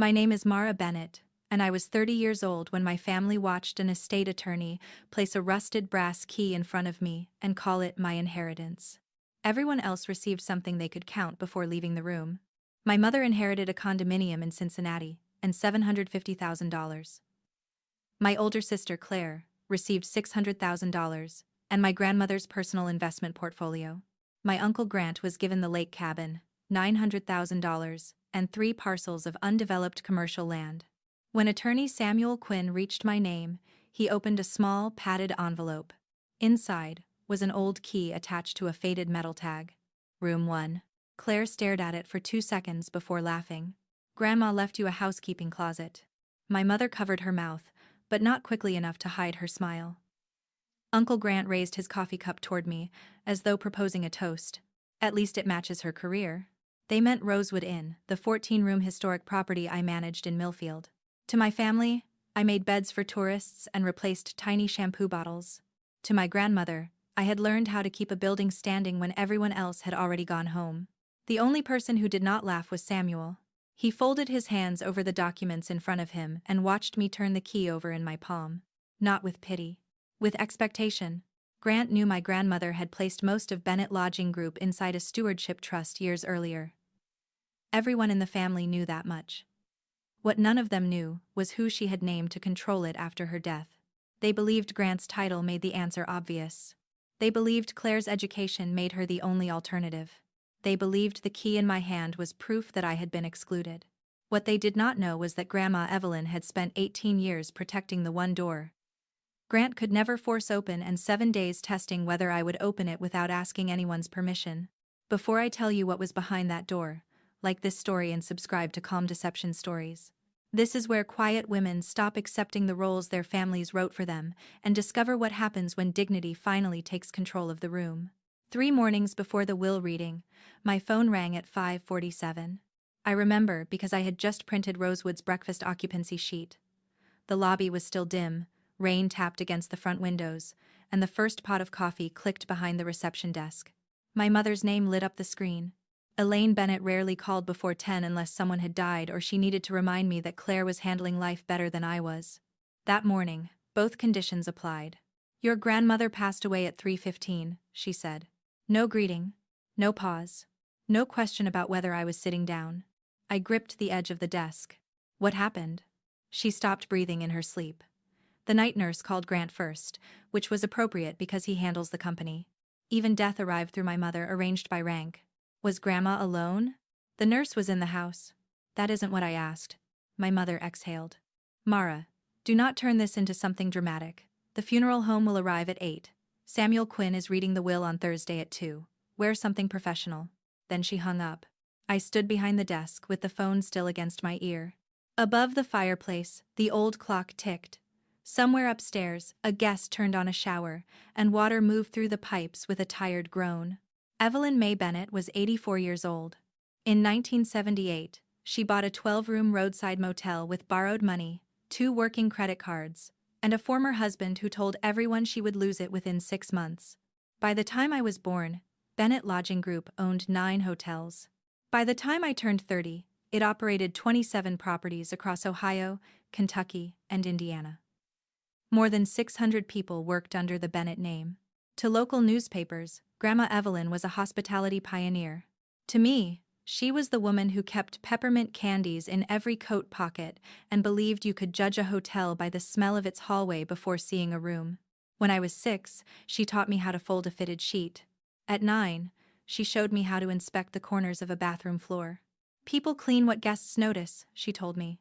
My name is Mara Bennett, and I was 30 years old when my family watched an estate attorney place a rusted brass key in front of me and call it my inheritance. Everyone else received something they could count before leaving the room. My mother inherited a condominium in Cincinnati and $750,000. My older sister, Claire, received $600,000, and my grandmother's personal investment portfolio. My uncle Grant was given the lake cabin, $900,000, and 3 parcels of undeveloped commercial land. When attorney Samuel Quinn reached my name, he opened a small, padded envelope. Inside was an old key attached to a faded metal tag. Room 1. Claire stared at it for 2 seconds before laughing. "Grandma left you a housekeeping closet." My mother covered her mouth, but not quickly enough to hide her smile. Uncle Grant raised his coffee cup toward me, as though proposing a toast. "At least it matches her career." They meant Rosewood Inn, the 14-room historic property I managed in Millfield. To my family, I made beds for tourists and replaced tiny shampoo bottles. To my grandmother, I had learned how to keep a building standing when everyone else had already gone home. The only person who did not laugh was Samuel. He folded his hands over the documents in front of him and watched me turn the key over in my palm. Not with pity. With expectation. Grant knew my grandmother had placed most of Bennett Lodging Group inside a stewardship trust years earlier. Everyone in the family knew that much. What none of them knew was who she had named to control it after her death. They believed Grant's title made the answer obvious. They believed Claire's education made her the only alternative. They believed the key in my hand was proof that I had been excluded. What they did not know was that Grandma Evelyn had spent 18 years protecting the one door Grant could never force open and 7 days testing whether I would open it without asking anyone's permission. Before I tell you what was behind that door, like this story and subscribe to Calm Deception Stories. This is where quiet women stop accepting the roles their families wrote for them and discover what happens when dignity finally takes control of the room. 3 mornings before the will reading, my phone rang at 5:47. I remember because I had just printed Rosewood's breakfast occupancy sheet. The lobby was still dim, rain tapped against the front windows, and the first pot of coffee clicked behind the reception desk. My mother's name lit up the screen. Elaine Bennett rarely called before 10 unless someone had died or she needed to remind me that Claire was handling life better than I was. That morning, both conditions applied. "Your grandmother passed away at 3:15, she said. No greeting, no pause, no question about whether I was sitting down. I gripped the edge of the desk. "What happened?" She stopped breathing in her sleep. The night nurse called Grant first, which was appropriate because he handles the company. Even death arrived through my mother, arranged by rank. Was Grandma alone? The nurse was in the house. That isn't what I asked. My mother exhaled. "Mara, do not turn this into something dramatic. The funeral home will arrive at 8. Samuel Quinn is reading the will on Thursday at 2. Wear something professional." Then she hung up. I stood behind the desk with the phone still against my ear. Above the fireplace, the old clock ticked. Somewhere upstairs, a guest turned on a shower, and water moved through the pipes with a tired groan. Evelyn May Bennett was 84 years old. In 1978, she bought a 12-room roadside motel with borrowed money, 2 working credit cards, and a former husband who told everyone she would lose it within 6 months. By the time I was born, Bennett Lodging Group owned 9 hotels. By the time I turned 30, it operated 27 properties across Ohio, Kentucky, and Indiana. More than 600 people worked under the Bennett name. To local newspapers, Grandma Evelyn was a hospitality pioneer. To me, she was the woman who kept peppermint candies in every coat pocket and believed you could judge a hotel by the smell of its hallway before seeing a room. When I was 6, she taught me how to fold a fitted sheet. At 9, she showed me how to inspect the corners of a bathroom floor. "People clean what guests notice," she told me.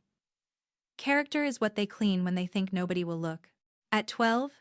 "Character is what they clean when they think nobody will look." At 12,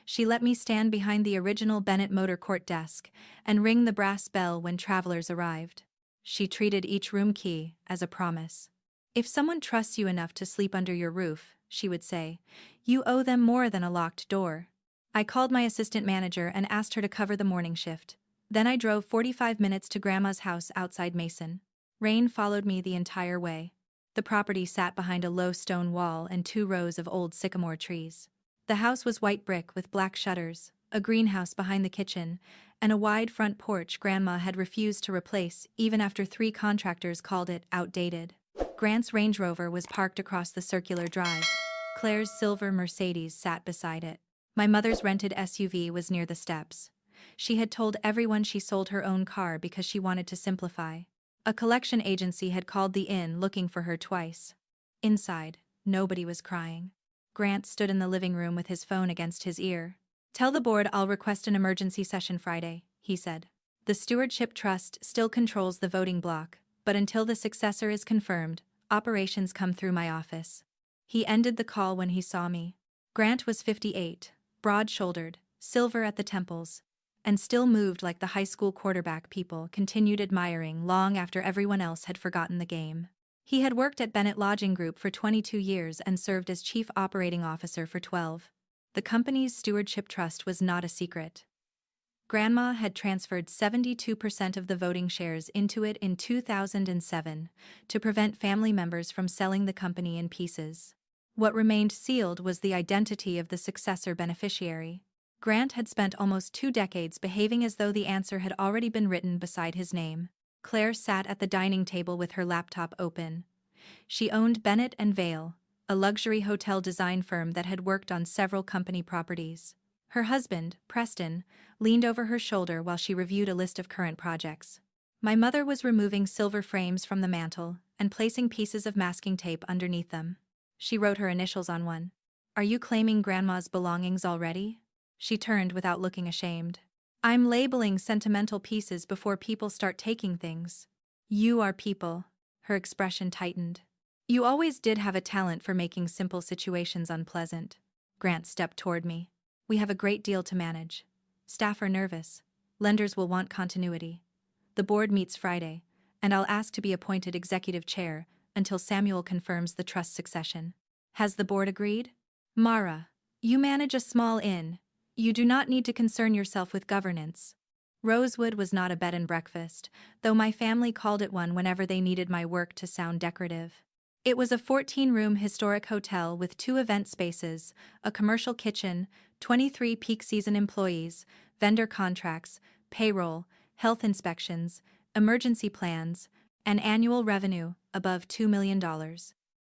she let me stand behind the original Bennett Motor Court desk and ring the brass bell when travelers arrived. She treated each room key as a promise. "If someone trusts you enough to sleep under your roof," she would say, "you owe them more than a locked door." I called my assistant manager and asked her to cover the morning shift. Then I drove 45 minutes to Grandma's house outside Mason. Rain followed me the entire way. The property sat behind a low stone wall and 2 rows of old sycamore trees. The house was white brick with black shutters, a greenhouse behind the kitchen, and a wide front porch Grandma had refused to replace even after 3 contractors called it outdated. Grant's Range Rover was parked across the circular drive. Claire's silver Mercedes sat beside it. My mother's rented SUV was near the steps. She had told everyone she sold her own car because she wanted to simplify. A collection agency had called the inn looking for her twice. Inside, nobody was crying. Grant stood in the living room with his phone against his ear. "Tell the board I'll request an emergency session Friday," he said. "The Stewardship Trust still controls the voting block, but until the successor is confirmed, operations come through my office." He ended the call when he saw me. Grant was 58, broad-shouldered, silver at the temples, and still moved like the high school quarterback people continued admiring long after everyone else had forgotten the game. He had worked at Bennett Lodging Group for 22 years and served as chief operating officer for 12. The company's stewardship trust was not a secret. Grandma had transferred 72% of the voting shares into it in 2007 to prevent family members from selling the company in pieces. What remained sealed was the identity of the successor beneficiary. Grant had spent almost 2 decades behaving as though the answer had already been written beside his name. Claire sat at the dining table with her laptop open. She owned Bennett and Vale, a luxury hotel design firm that had worked on several company properties. Her husband, Preston, leaned over her shoulder while she reviewed a list of current projects. My mother was removing silver frames from the mantel and placing pieces of masking tape underneath them. She wrote her initials on one. "Are you claiming Grandma's belongings already?" She turned without looking ashamed. "I'm labeling sentimental pieces before people start taking things." "You are people." Her expression tightened. "You always did have a talent for making simple situations unpleasant." Grant stepped toward me. "We have a great deal to manage. Staff are nervous. Lenders will want continuity. The board meets Friday, and I'll ask to be appointed executive chair until Samuel confirms the trust succession." "Has the board agreed?" "Mara, you manage a small inn. You do not need to concern yourself with governance." Rosewood was not a bed and breakfast, though my family called it one whenever they needed my work to sound decorative. It was a 14-room historic hotel with 2 event spaces, a commercial kitchen, 23 peak season employees, vendor contracts, payroll, health inspections, emergency plans, and annual revenue above $2 million.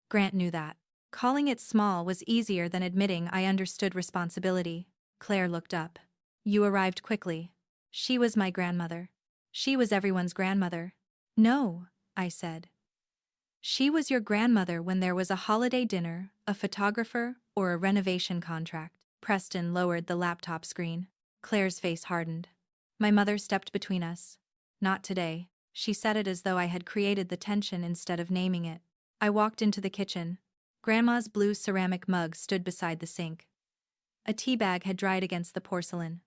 Grant knew that. Calling it small was easier than admitting I understood responsibility. Claire looked up. "You arrived quickly." She was my grandmother. She was everyone's grandmother. "No," I said. "She was your grandmother when there was a holiday dinner, a photographer, or a renovation contract." Preston lowered the laptop screen. Claire's face hardened. My mother stepped between us. "Not today." She said it as though I had created the tension instead of naming it. I walked into the kitchen. Grandma's blue ceramic mug stood beside the sink. A tea bag had dried against the porcelain.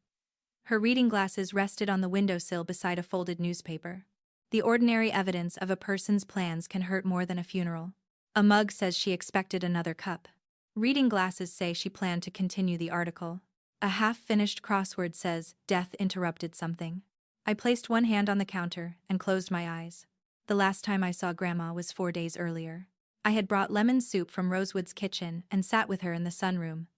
Her reading glasses rested on the windowsill beside a folded newspaper. The ordinary evidence of a person's plans can hurt more than a funeral. A mug says she expected another cup. Reading glasses say she planned to continue the article. A half-finished crossword says, "Death interrupted something." I placed one hand on the counter and closed my eyes. The last time I saw Grandma was 4 days earlier. I had brought lemon soup from Rosewood's kitchen and sat with her in the sunroom.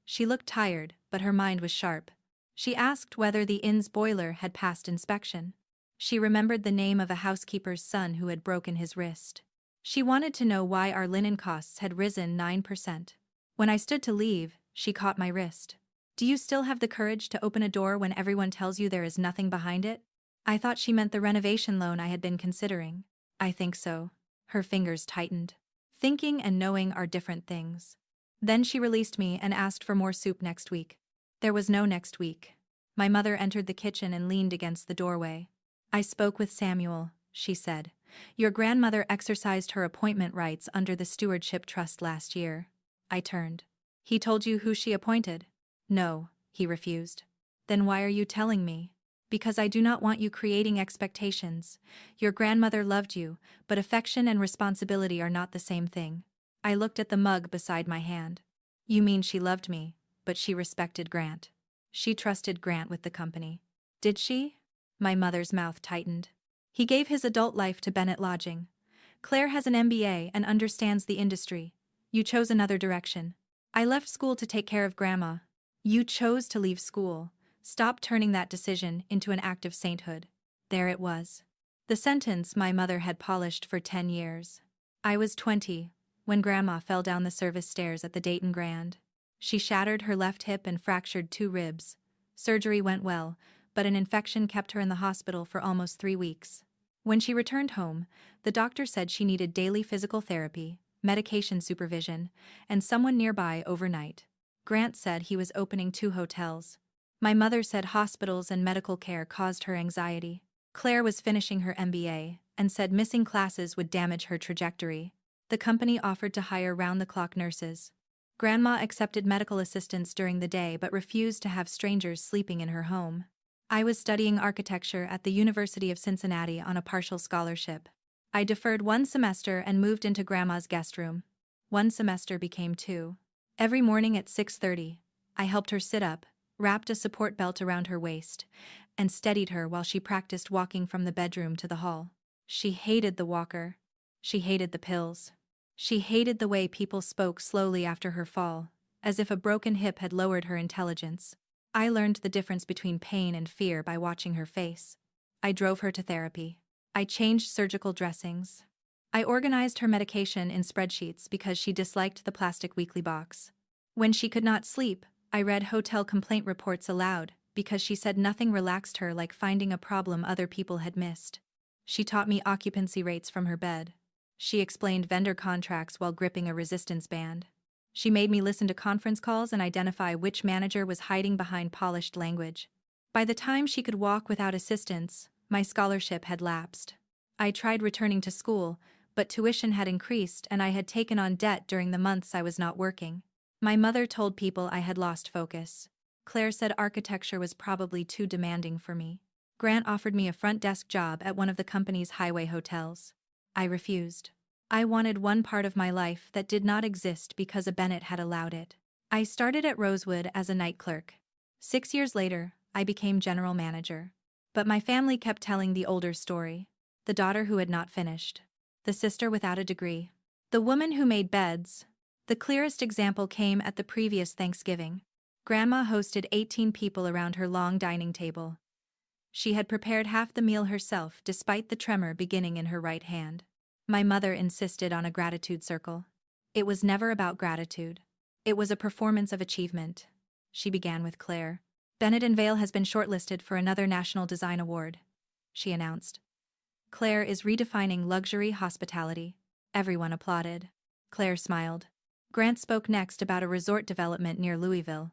She looked tired, but her mind was sharp. She asked whether the inn's boiler had passed inspection. She remembered the name of a housekeeper's son who had broken his wrist. She wanted to know why our linen costs had risen 9%. When I stood to leave, she caught my wrist. "Do you still have the courage to open a door when everyone tells you there is nothing behind it?" I thought she meant the renovation loan I had been considering. "I think so." Her fingers tightened. Thinking and knowing are different things. Then she released me and asked for more soup next week. There was no next week. My mother entered the kitchen and leaned against the doorway. "I spoke with Samuel," she said. "Your grandmother exercised her appointment rights under the Stewardship Trust last year." I turned. "He told you who she appointed?" "No," he refused. "Then why are you telling me?" "Because I do not want you creating expectations. Your grandmother loved you, but affection and responsibility are not the same thing." I looked at the mug beside my hand. "You mean she loved me, but she respected Grant. She trusted Grant with the company." "Did she?" My mother's mouth tightened. "He gave his adult life to Bennett Lodging. Claire has an MBA and understands the industry. You chose another direction." "I left school to take care of Grandma." "You chose to leave school. Stop turning that decision into an act of sainthood." There it was. The sentence my mother had polished for 10 years. I was 20 when Grandma fell down the service stairs at the Dayton Grand. She shattered her left hip and fractured 2 ribs. Surgery went well, but an infection kept her in the hospital for almost 3 weeks. When she returned home, the doctor said she needed daily physical therapy, medication supervision, and someone nearby overnight. Grant said he was opening 2 hotels. My mother said hospitals and medical care caused her anxiety. Claire was finishing her MBA and said missing classes would damage her trajectory. The company offered to hire round-the-clock nurses. Grandma accepted medical assistance during the day but refused to have strangers sleeping in her home. I was studying architecture at the University of Cincinnati on a partial scholarship. I deferred 1 semester and moved into Grandma's guest room. 1 semester became 2. Every morning at 6:30, I helped her sit up, wrapped a support belt around her waist, and steadied her while she practiced walking from the bedroom to the hall. She hated the walker. She hated the pills. She hated the way people spoke slowly after her fall, as if a broken hip had lowered her intelligence. I learned the difference between pain and fear by watching her face. I drove her to therapy. I changed surgical dressings. I organized her medication in spreadsheets because she disliked the plastic weekly box. When she could not sleep, I read hotel complaint reports aloud because she said nothing relaxed her like finding a problem other people had missed. She taught me occupancy rates from her bed. She explained vendor contracts while gripping a resistance band. She made me listen to conference calls and identify which manager was hiding behind polished language. By the time she could walk without assistance, my scholarship had lapsed. I tried returning to school, but tuition had increased and I had taken on debt during the months I was not working. My mother told people I had lost focus. Claire said architecture was probably too demanding for me. Grant offered me a front desk job at one of the company's highway hotels. I refused. I wanted one part of my life that did not exist because a Bennett had allowed it. I started at Rosewood as a night clerk. 6 years later, I became general manager. But my family kept telling the older story. The daughter who had not finished. The sister without a degree. The woman who made beds. The clearest example came at the previous Thanksgiving. Grandma hosted 18 people around her long dining table. She had prepared half the meal herself despite the tremor beginning in her right hand. My mother insisted on a gratitude circle. It was never about gratitude. It was a performance of achievement. She began with Claire. Bennett & Vale has been shortlisted for another National Design Award, she announced. Claire is redefining luxury hospitality. Everyone applauded. Claire smiled. Grant spoke next about a resort development near Louisville.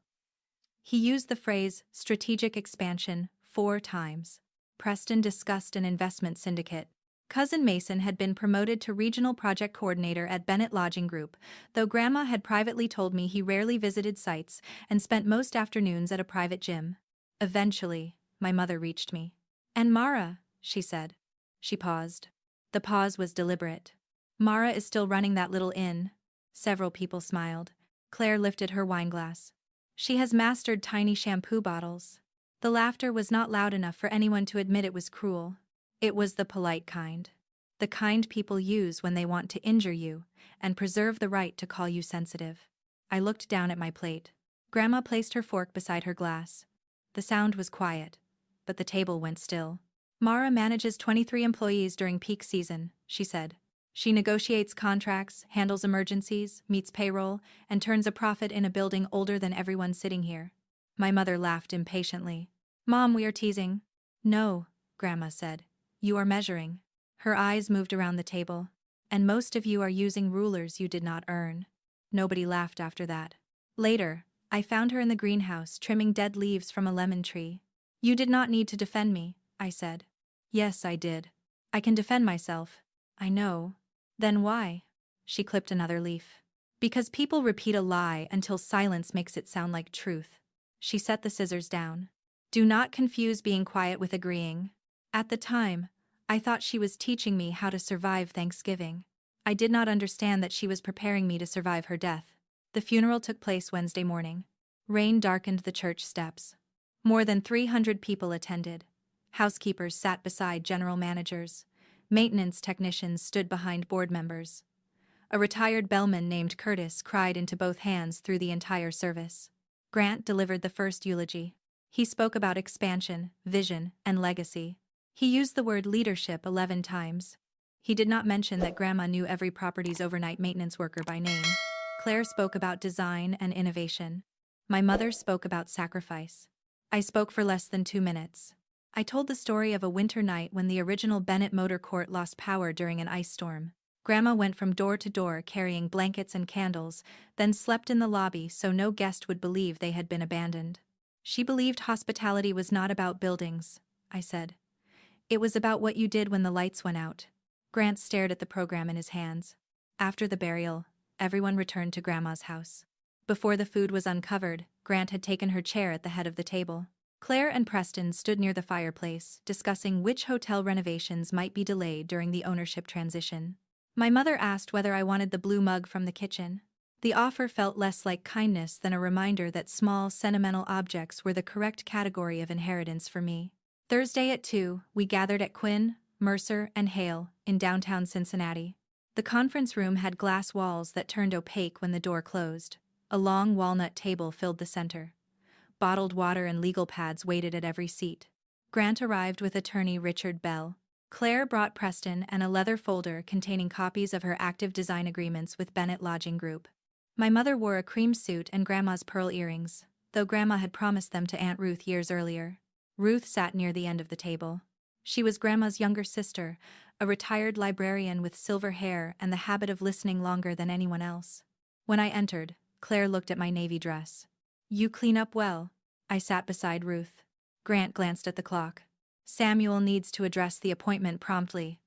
He used the phrase strategic expansion 4 times. Preston discussed an investment syndicate. Cousin Mason had been promoted to regional project coordinator at Bennett Lodging Group, though Grandma had privately told me he rarely visited sites and spent most afternoons at a private gym. Eventually, my mother reached me. "And Mara," she said. She paused. The pause was deliberate. "Mara is still running that little inn." Several people smiled. Claire lifted her wineglass. "She has mastered tiny shampoo bottles." The laughter was not loud enough for anyone to admit it was cruel. It was the polite kind. The kind people use when they want to injure you and preserve the right to call you sensitive. I looked down at my plate. Grandma placed her fork beside her glass. The sound was quiet, but the table went still. "Mara manages 23 employees during peak season," she said. "She negotiates contracts, handles emergencies, meets payroll, and turns a profit in a building older than everyone sitting here." My mother laughed impatiently. "Mom, we are teasing." "No," Grandma said. "You are measuring." Her eyes moved around the table. "And most of you are using rulers you did not earn." Nobody laughed after that. Later, I found her in the greenhouse trimming dead leaves from a lemon tree. "You did not need to defend me," I said. "Yes, I did. I can defend myself." "I know." "Then why?" She clipped another leaf. "Because people repeat a lie until silence makes it sound like truth." She set the scissors down. "Do not confuse being quiet with agreeing." At the time, I thought she was teaching me how to survive Thanksgiving. I did not understand that she was preparing me to survive her death. The funeral took place Wednesday morning. Rain darkened the church steps. More than 300 people attended. Housekeepers sat beside general managers. Maintenance technicians stood behind board members. A retired bellman named Curtis cried into both hands through the entire service. Grant delivered the first eulogy. He spoke about expansion, vision, and legacy. He used the word leadership 11 times. He did not mention that Grandma knew every property's overnight maintenance worker by name. Claire spoke about design and innovation. My mother spoke about sacrifice. I spoke for less than 2 minutes. I told the story of a winter night when the original Bennett Motor Court lost power during an ice storm. Grandma went from door to door carrying blankets and candles, then slept in the lobby so no guest would believe they had been abandoned. She believed hospitality was not about buildings, I said. It was about what you did when the lights went out. Grant stared at the program in his hands. After the burial, everyone returned to Grandma's house. Before the food was uncovered, Grant had taken her chair at the head of the table. Claire and Preston stood near the fireplace, discussing which hotel renovations might be delayed during the ownership transition. My mother asked whether I wanted the blue mug from the kitchen. The offer felt less like kindness than a reminder that small, sentimental objects were the correct category of inheritance for me. Thursday at 2, we gathered at Quinn, Mercer, and Hale in downtown Cincinnati. The conference room had glass walls that turned opaque when the door closed. A long walnut table filled the center. Bottled water and legal pads waited at every seat. Grant arrived with attorney Richard Bell. Claire brought Preston and a leather folder containing copies of her active design agreements with Bennett Lodging Group. My mother wore a cream suit and Grandma's pearl earrings, though Grandma had promised them to Aunt Ruth years earlier. Ruth sat near the end of the table. She was Grandma's younger sister, a retired librarian with silver hair and the habit of listening longer than anyone else. When I entered, Claire looked at my navy dress. "You clean up well." I sat beside Ruth. Grant glanced at the clock. "Samuel needs to address the appointment promptly.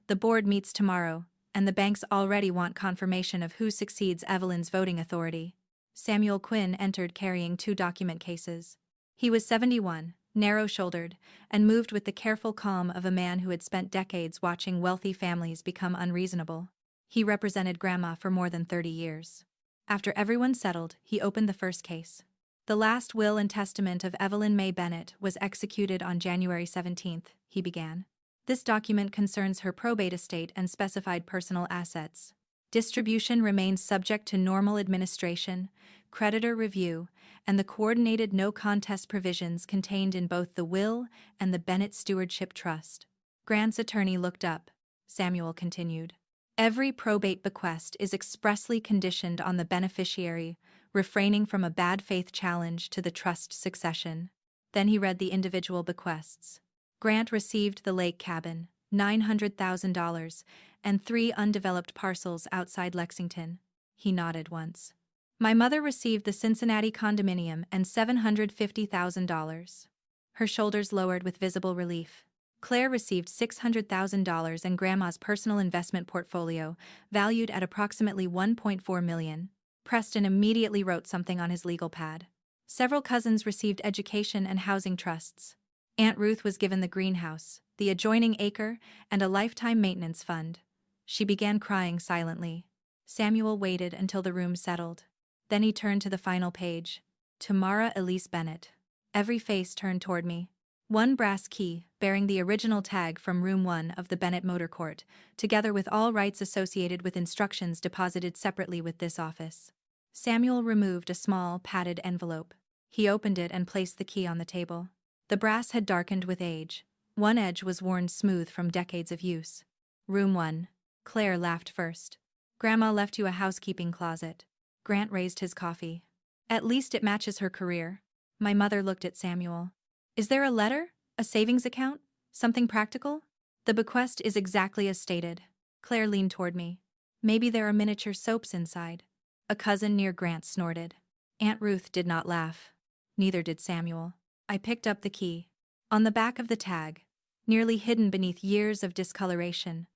The board meets tomorrow, and the banks already want confirmation of who succeeds Evelyn's voting authority." Samuel Quinn entered carrying 2 document cases. He was 71, narrow-shouldered, and moved with the careful calm of a man who had spent decades watching wealthy families become unreasonable. He represented Grandma for more than 30 years. After everyone settled, he opened the first case. "The last will and testament of Evelyn May Bennett was executed on January 17th, he began. "This document concerns her probate estate and specified personal assets. Distribution remains subject to normal administration, creditor review, and the coordinated no-contest provisions contained in both the will and the Bennett Stewardship Trust." Grant's attorney looked up. Samuel continued. "Every probate bequest is expressly conditioned on the beneficiary refraining from a bad faith challenge to the trust succession." Then he read the individual bequests. Grant received the lake cabin, $900,000, and 3 undeveloped parcels outside Lexington. He nodded once. My mother received the Cincinnati condominium and $750,000. Her shoulders lowered with visible relief. Claire received $600,000 and Grandma's personal investment portfolio, valued at approximately $1.4 million. Preston immediately wrote something on his legal pad. Several cousins received education and housing trusts. Aunt Ruth was given the greenhouse, the adjoining acre, and a lifetime maintenance fund. She began crying silently. Samuel waited until the room settled. Then he turned to the final page. "Tamara Elise Bennett." Every face turned toward me. One brass key, bearing the original tag from Room 1 of the Bennett Motor Court, together with all rights associated with instructions deposited separately with this office. Samuel removed a small, padded envelope. He opened it and placed the key on the table. The brass had darkened with age. One edge was worn smooth from decades of use. Room 1. Claire laughed first. "Grandma left you a housekeeping closet." Grant raised his coffee. "At least it matches her career." My mother looked at Samuel. "Is there a letter? A savings account? Something practical?" "The bequest is exactly as stated." Claire leaned toward me. "Maybe there are miniature soaps inside." A cousin near Grant snorted. Aunt Ruth did not laugh. Neither did Samuel. I picked up the key. On the back of the tag, nearly hidden beneath years of discoloration,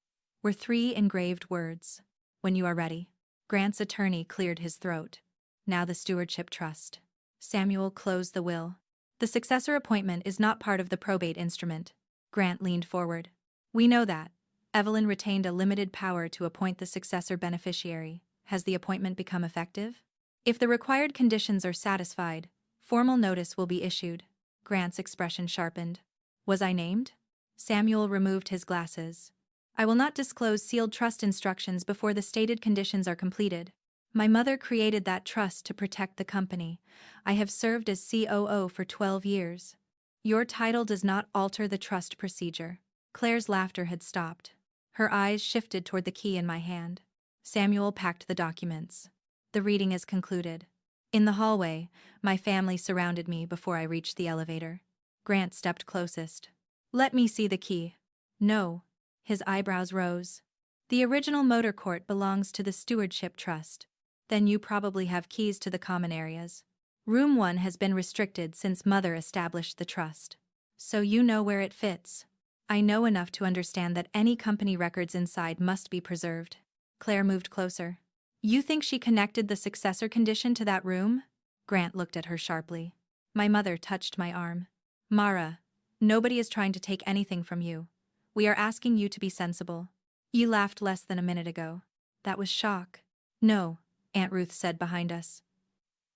were 3 engraved words. "When you are ready." Grant's attorney cleared his throat. "Now the stewardship trust." Samuel closed the will. "The successor appointment is not part of the probate instrument." Grant leaned forward. "We know that. Evelyn retained a limited power to appoint the successor beneficiary. Has the appointment become effective? If the required conditions are satisfied, formal notice will be issued." Grant's expression sharpened. "Was I named?" Samuel removed his glasses. "I will not disclose sealed trust instructions before the stated conditions are completed. My mother created that trust to protect the company. I have served as COO for 12 years. Your title does not alter the trust procedure." Claire's laughter had stopped. Her eyes shifted toward the key in my hand. Samuel packed the documents. The reading is concluded. In the hallway, my family surrounded me before I reached the elevator. Grant stepped closest. Let me see the key. No. His eyebrows rose. The original motor court belongs to the stewardship trust. Then you probably have keys to the common areas. Room 1 has been restricted since Mother established the trust. So you know where it fits. I know enough to understand that any company records inside must be preserved. Claire moved closer. You think she connected the successor condition to that room? Grant looked at her sharply. My mother touched my arm. Mara, nobody is trying to take anything from you. We are asking you to be sensible. You laughed less than a minute ago. That was shock. No, Aunt Ruth said behind us.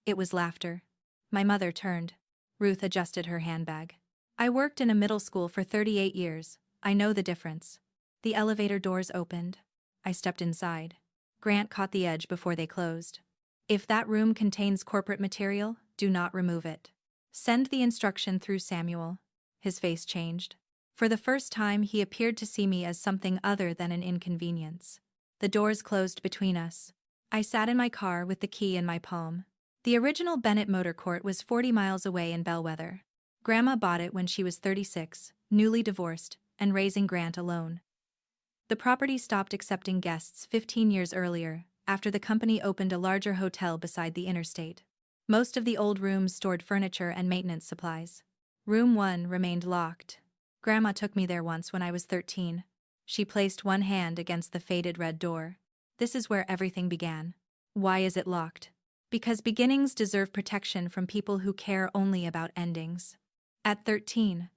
It was laughter. My mother turned. Ruth adjusted her handbag. I worked in a middle school for 38 years. I know the difference. The elevator doors opened. I stepped inside. Grant caught the edge before they closed. If that room contains corporate material, do not remove it. Send the instruction through Samuel. His face changed. For the first time, he appeared to see me as something other than an inconvenience. The doors closed between us. I sat in my car with the key in my palm. The original Bennett Motor Court was 40 miles away in Bellwether. Grandma bought it when she was 36, newly divorced, and raising Grant alone. The property stopped accepting guests 15 years earlier, after the company opened a larger hotel beside the interstate. Most of the old rooms stored furniture and maintenance supplies. Room 1 remained locked. Grandma took me there once when I was 13. She placed one hand against the faded red door. This is where everything began. Why is it locked? Because beginnings deserve protection from people who care only about endings. At 13,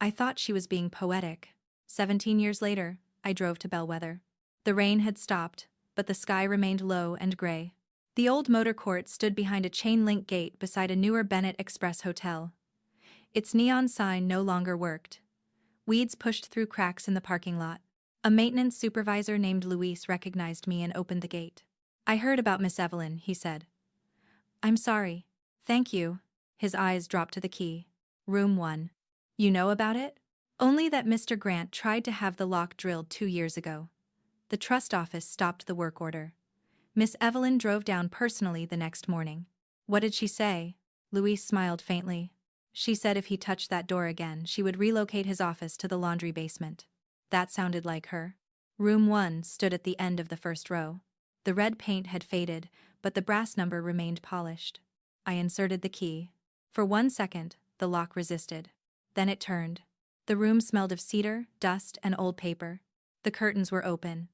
I thought she was being poetic. 17 years later, I drove to Bellwether. The rain had stopped, but the sky remained low and gray. The old motor court stood behind a chain-link gate beside a newer Bennett Express hotel. Its neon sign no longer worked. Weeds pushed through cracks in the parking lot. A maintenance supervisor named Luis recognized me and opened the gate. I heard about Miss Evelyn, he said. I'm sorry. Thank you. His eyes dropped to the key. Room 1. You know about it? Only that Mr. Grant tried to have the lock drilled 2 years ago. The trust office stopped the work order. Miss Evelyn drove down personally the next morning. What did she say? Luis smiled faintly. She said if he touched that door again, she would relocate his office to the laundry basement. That sounded like her. Room 1 stood at the end of the first row. The red paint had faded, but the brass number remained polished. I inserted the key. For 1 second, the lock resisted. Then it turned. The room smelled of cedar, dust, and old paper. The curtains were open.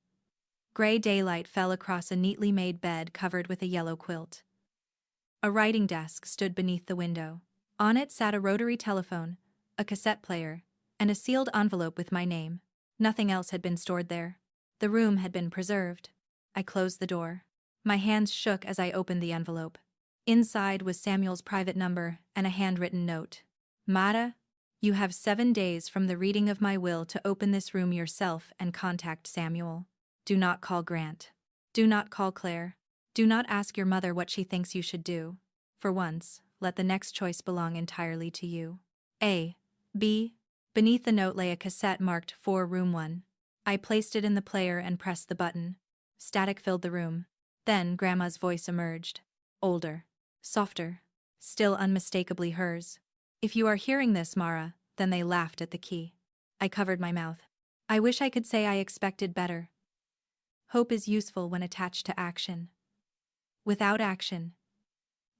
Gray daylight fell across a neatly made bed covered with a yellow quilt. A writing desk stood beneath the window. On it sat a rotary telephone, a cassette player, and a sealed envelope with my name. Nothing else had been stored there. The room had been preserved. I closed the door. My hands shook as I opened the envelope. Inside was Samuel's private number and a handwritten note. Mara, you have 7 days from the reading of my will to open this room yourself and contact Samuel. Do not call Grant. Do not call Claire. Do not ask your mother what she thinks you should do. For once, let the next choice belong entirely to you. A. B. Beneath the note lay a cassette marked for Room 1. I placed it in the player and pressed the button. Static filled the room. Then Grandma's voice emerged. Older. Softer. Still unmistakably hers. If you are hearing this, Mara, then they laughed at the key. I covered my mouth. I wish I could say I expected better. Hope is useful when attached to action. Without action,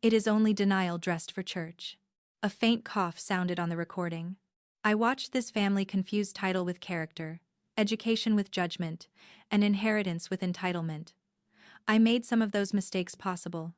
it is only denial dressed for church. A faint cough sounded on the recording. I watched this family confuse title with character, education with judgment, and inheritance with entitlement. I made some of those mistakes possible.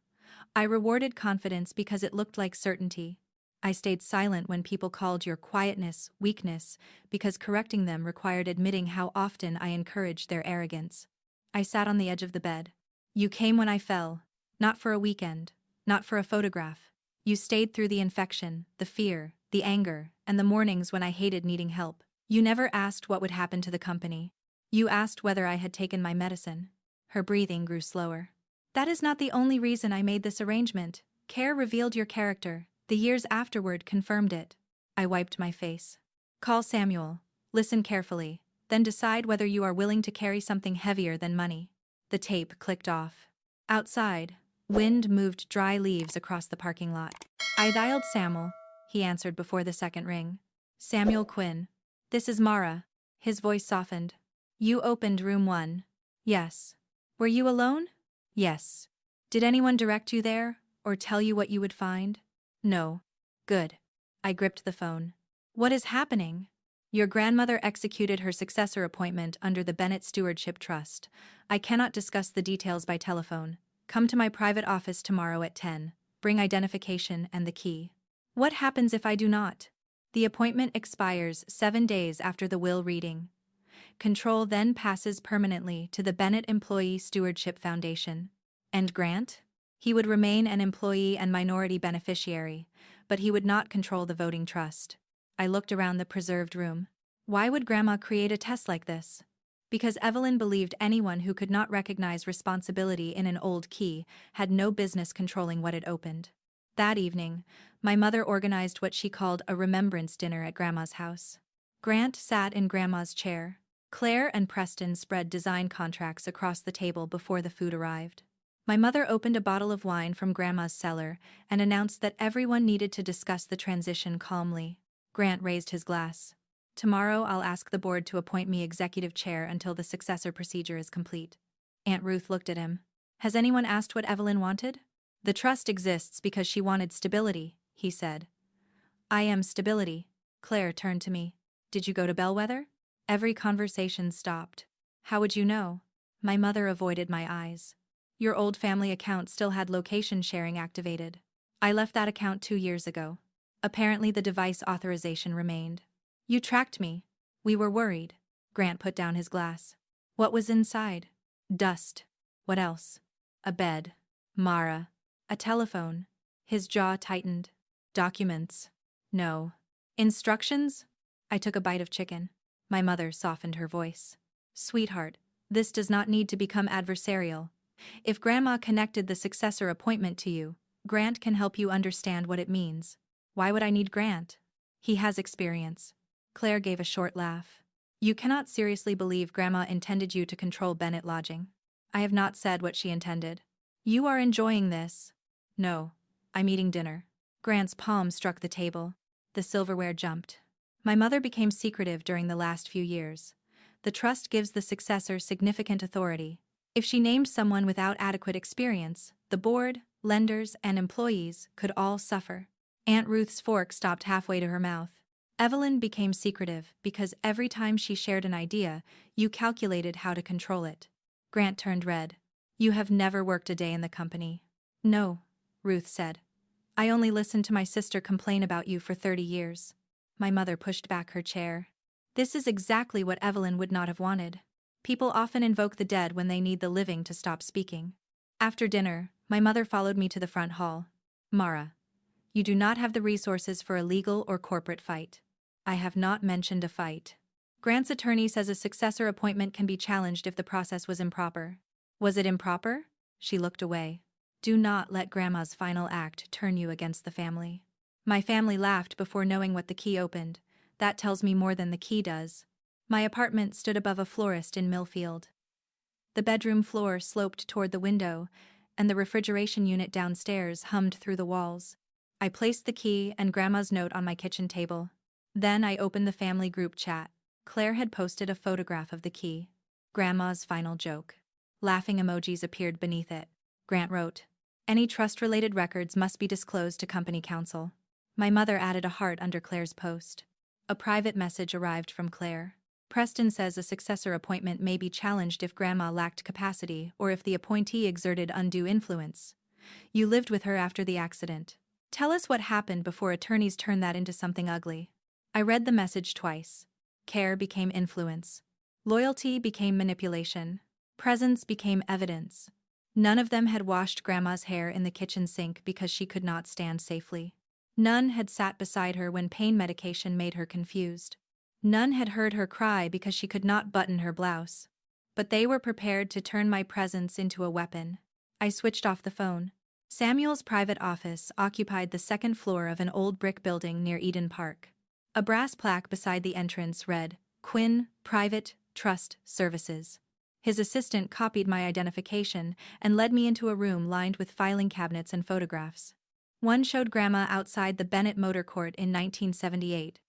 I rewarded confidence because it looked like certainty. I stayed silent when people called your quietness weakness because correcting them required admitting how often I encouraged their arrogance. I sat on the edge of the bed. You came when I fell, not for a weekend, not for a photograph. You stayed through the infection, the fear, the anger, and the mornings when I hated needing help. You never asked what would happen to the company. You asked whether I had taken my medicine. Her breathing grew slower. That is not the only reason I made this arrangement. Care revealed your character. The years afterward confirmed it. I wiped my face. Call Samuel. Listen carefully. Then decide whether you are willing to carry something heavier than money. The tape clicked off. Outside, wind moved dry leaves across the parking lot. I dialed Samuel, he answered before the second ring. Samuel Quinn. This is Mara. His voice softened. You opened room 1. Yes. Were you alone? Yes. Did anyone direct you there, or tell you what you would find? No. Good. I gripped the phone. What is happening? Your grandmother executed her successor appointment under the Bennett Stewardship Trust. I cannot discuss the details by telephone. Come to my private office tomorrow at 10. Bring identification and the key. What happens if I do not? The appointment expires 7 days after the will reading. Control then passes permanently to the Bennett Employee Stewardship Foundation. And Grant? He would remain an employee and minority beneficiary, but he would not control the voting trust. I looked around the preserved room. Why would Grandma create a test like this? Because Evelyn believed anyone who could not recognize responsibility in an old key had no business controlling what it opened. That evening, my mother organized what she called a remembrance dinner at Grandma's house. Grant sat in Grandma's chair. Claire and Preston spread design contracts across the table before the food arrived. My mother opened a bottle of wine from Grandma's cellar and announced that everyone needed to discuss the transition calmly. Grant raised his glass. Tomorrow I'll ask the board to appoint me executive chair until the successor procedure is complete. Aunt Ruth looked at him. Has anyone asked what Evelyn wanted? The trust exists because she wanted stability, he said. I am stability. Claire turned to me. Did you go to Bellwether? Every conversation stopped. How would you know? My mother avoided my eyes. Your old family account still had location sharing activated. I left that account 2 years ago. Apparently the device authorization remained. You tracked me. We were worried. Grant put down his glass. What was inside? Dust. What else? A bed. Mara. A telephone. His jaw tightened. Documents. No. Instructions? I took a bite of chicken. My mother softened her voice. Sweetheart, this does not need to become adversarial. If Grandma connected the successor appointment to you, Grant can help you understand what it means. Why would I need Grant? He has experience. Claire gave a short laugh. You cannot seriously believe Grandma intended you to control Bennett Lodging. I have not said what she intended. You are enjoying this. No, I'm eating dinner. Grant's palm struck the table. The silverware jumped. My mother became secretive during the last few years. The trust gives the successor significant authority. If she named someone without adequate experience, the board, lenders, and employees could all suffer. Aunt Ruth's fork stopped halfway to her mouth. Evelyn became secretive because every time she shared an idea, you calculated how to control it. Grant turned red. You have never worked a day in the company. No, Ruth said. I only listened to my sister complain about you for 30 years. My mother pushed back her chair. This is exactly what Evelyn would not have wanted. People often invoke the dead when they need the living to stop speaking. After dinner, my mother followed me to the front hall. Mara, you do not have the resources for a legal or corporate fight. I have not mentioned a fight. Grant's attorney says a successor appointment can be challenged if the process was improper. Was it improper? She looked away. Do not let Grandma's final act turn you against the family. My family laughed before knowing what the key opened. That tells me more than the key does. My apartment stood above a florist in Millfield. The bedroom floor sloped toward the window, and the refrigeration unit downstairs hummed through the walls. I placed the key and Grandma's note on my kitchen table. Then I opened the family group chat. Claire had posted a photograph of the key. Grandma's final joke. Laughing emojis appeared beneath it. Grant wrote, "Any trust-related records must be disclosed to company counsel." My mother added a heart under Claire's post. A private message arrived from Claire. Preston says a successor appointment may be challenged if Grandma lacked capacity or if the appointee exerted undue influence. You lived with her after the accident. Tell us what happened before attorneys turn that into something ugly. I read the message twice. Care became influence. Loyalty became manipulation. Presence became evidence. None of them had washed Grandma's hair in the kitchen sink because she could not stand safely. None had sat beside her when pain medication made her confused. None had heard her cry because she could not button her blouse. But they were prepared to turn my presence into a weapon. I switched off the phone. Samuel's private office occupied the second floor of an old brick building near Eden Park. A brass plaque beside the entrance read, Quinn, Private Trust Services. His assistant copied my identification and led me into a room lined with filing cabinets and photographs. One showed Grandma outside the Bennett Motor Court in 1978.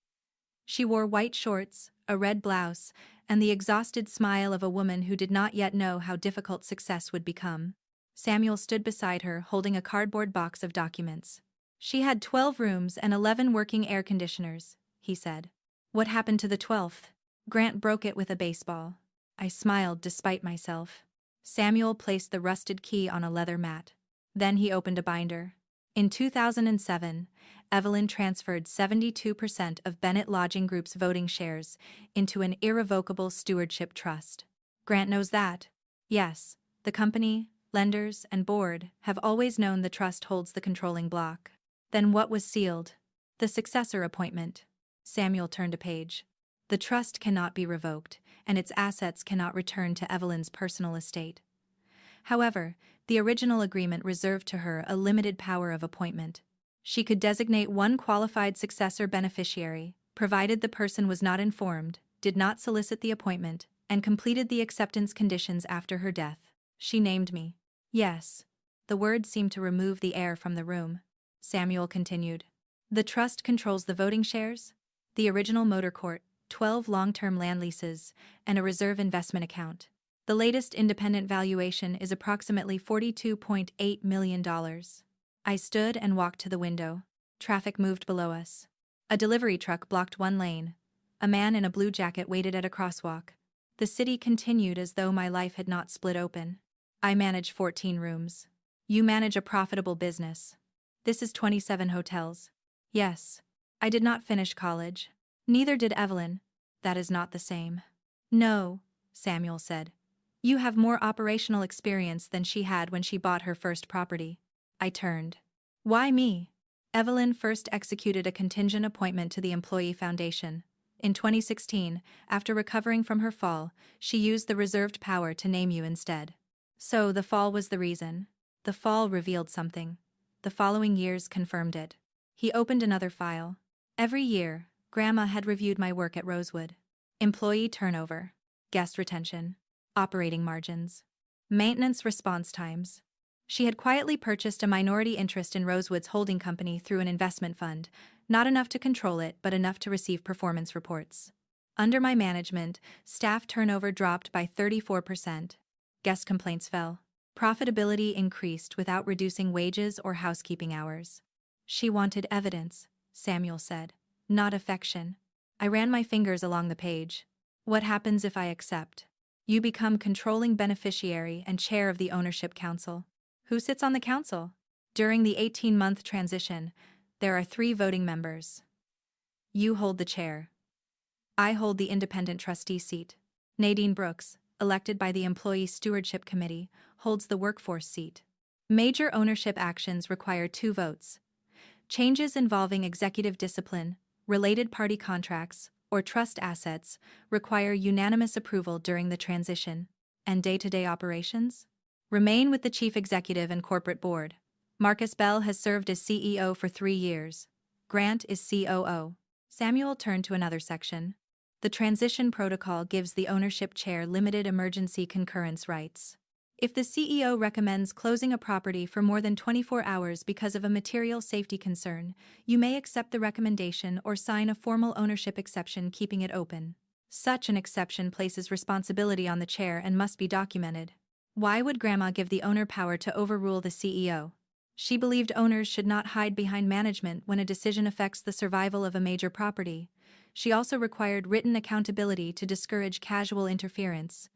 She wore white shorts, a red blouse, and the exhausted smile of a woman who did not yet know how difficult success would become. Samuel stood beside her holding a cardboard box of documents. She had 12 rooms and 11 working air conditioners, he said. What happened to the 12th? Grant broke it with a baseball. I smiled despite myself. Samuel placed the rusted key on a leather mat. Then he opened a binder. In 2007, Evelyn transferred 72% of Bennett Lodging Group's voting shares into an irrevocable stewardship trust. Grant knows that. Yes, the company, lenders, and board have always known the trust holds the controlling block. Then what was sealed? The successor appointment. Samuel turned a page. The trust cannot be revoked, and its assets cannot return to Evelyn's personal estate. However, the original agreement reserved to her a limited power of appointment. She could designate one qualified successor beneficiary, provided the person was not informed, did not solicit the appointment, and completed the acceptance conditions after her death. She named me. Yes. The word seemed to remove the air from the room. Samuel continued. The trust controls the voting shares, the original motor court, 12 long-term land leases, and a reserve investment account. The latest independent valuation is approximately $42.8 million. I stood and walked to the window. Traffic moved below us. A delivery truck blocked one lane. A man in a blue jacket waited at a crosswalk. The city continued as though my life had not split open. I manage 14 rooms. You manage a profitable business. This is 27 hotels. Yes. I did not finish college. Neither did Evelyn. That is not the same. No, Samuel said. You have more operational experience than she had when she bought her first property. I turned. Why me? Evelyn first executed a contingent appointment to the Employee Foundation. In 2016, after recovering from her fall, she used the reserved power to name you instead. So the fall was the reason. The fall revealed something. The following years confirmed it. He opened another file. Every year, Grandma had reviewed my work at Rosewood. Employee turnover, guest retention, operating margins, maintenance response times. She had quietly purchased a minority interest in Rosewood's holding company through an investment fund, not enough to control it but enough to receive performance reports. Under my management, staff turnover dropped by 34%. Guest complaints fell. Profitability increased without reducing wages or housekeeping hours. She wanted evidence, Samuel said, not affection. I ran my fingers along the page. What happens if I accept? You become controlling beneficiary and chair of the ownership council. Who sits on the council? During the 18-month transition, there are 3 voting members. You hold the chair. I hold the independent trustee seat. Nadine Brooks, elected by the Employee Stewardship Committee, holds the workforce seat. Major ownership actions require 2 votes. Changes involving executive discipline, related party contracts, or trust assets require unanimous approval during the transition. And day-to-day operations? Remain with the chief executive and corporate board. Marcus Bell has served as CEO for 3 years. Grant is COO. Samuel turned to another section. The transition protocol gives the ownership chair limited emergency concurrence rights. If the CEO recommends closing a property for more than 24 hours because of a material safety concern, you may accept the recommendation or sign a formal ownership exception keeping it open. Such an exception places responsibility on the chair and must be documented. Why would Grandma give the owner power to overrule the CEO? She believed owners should not hide behind management when a decision affects the survival of a major property. She also required written accountability to discourage casual interference.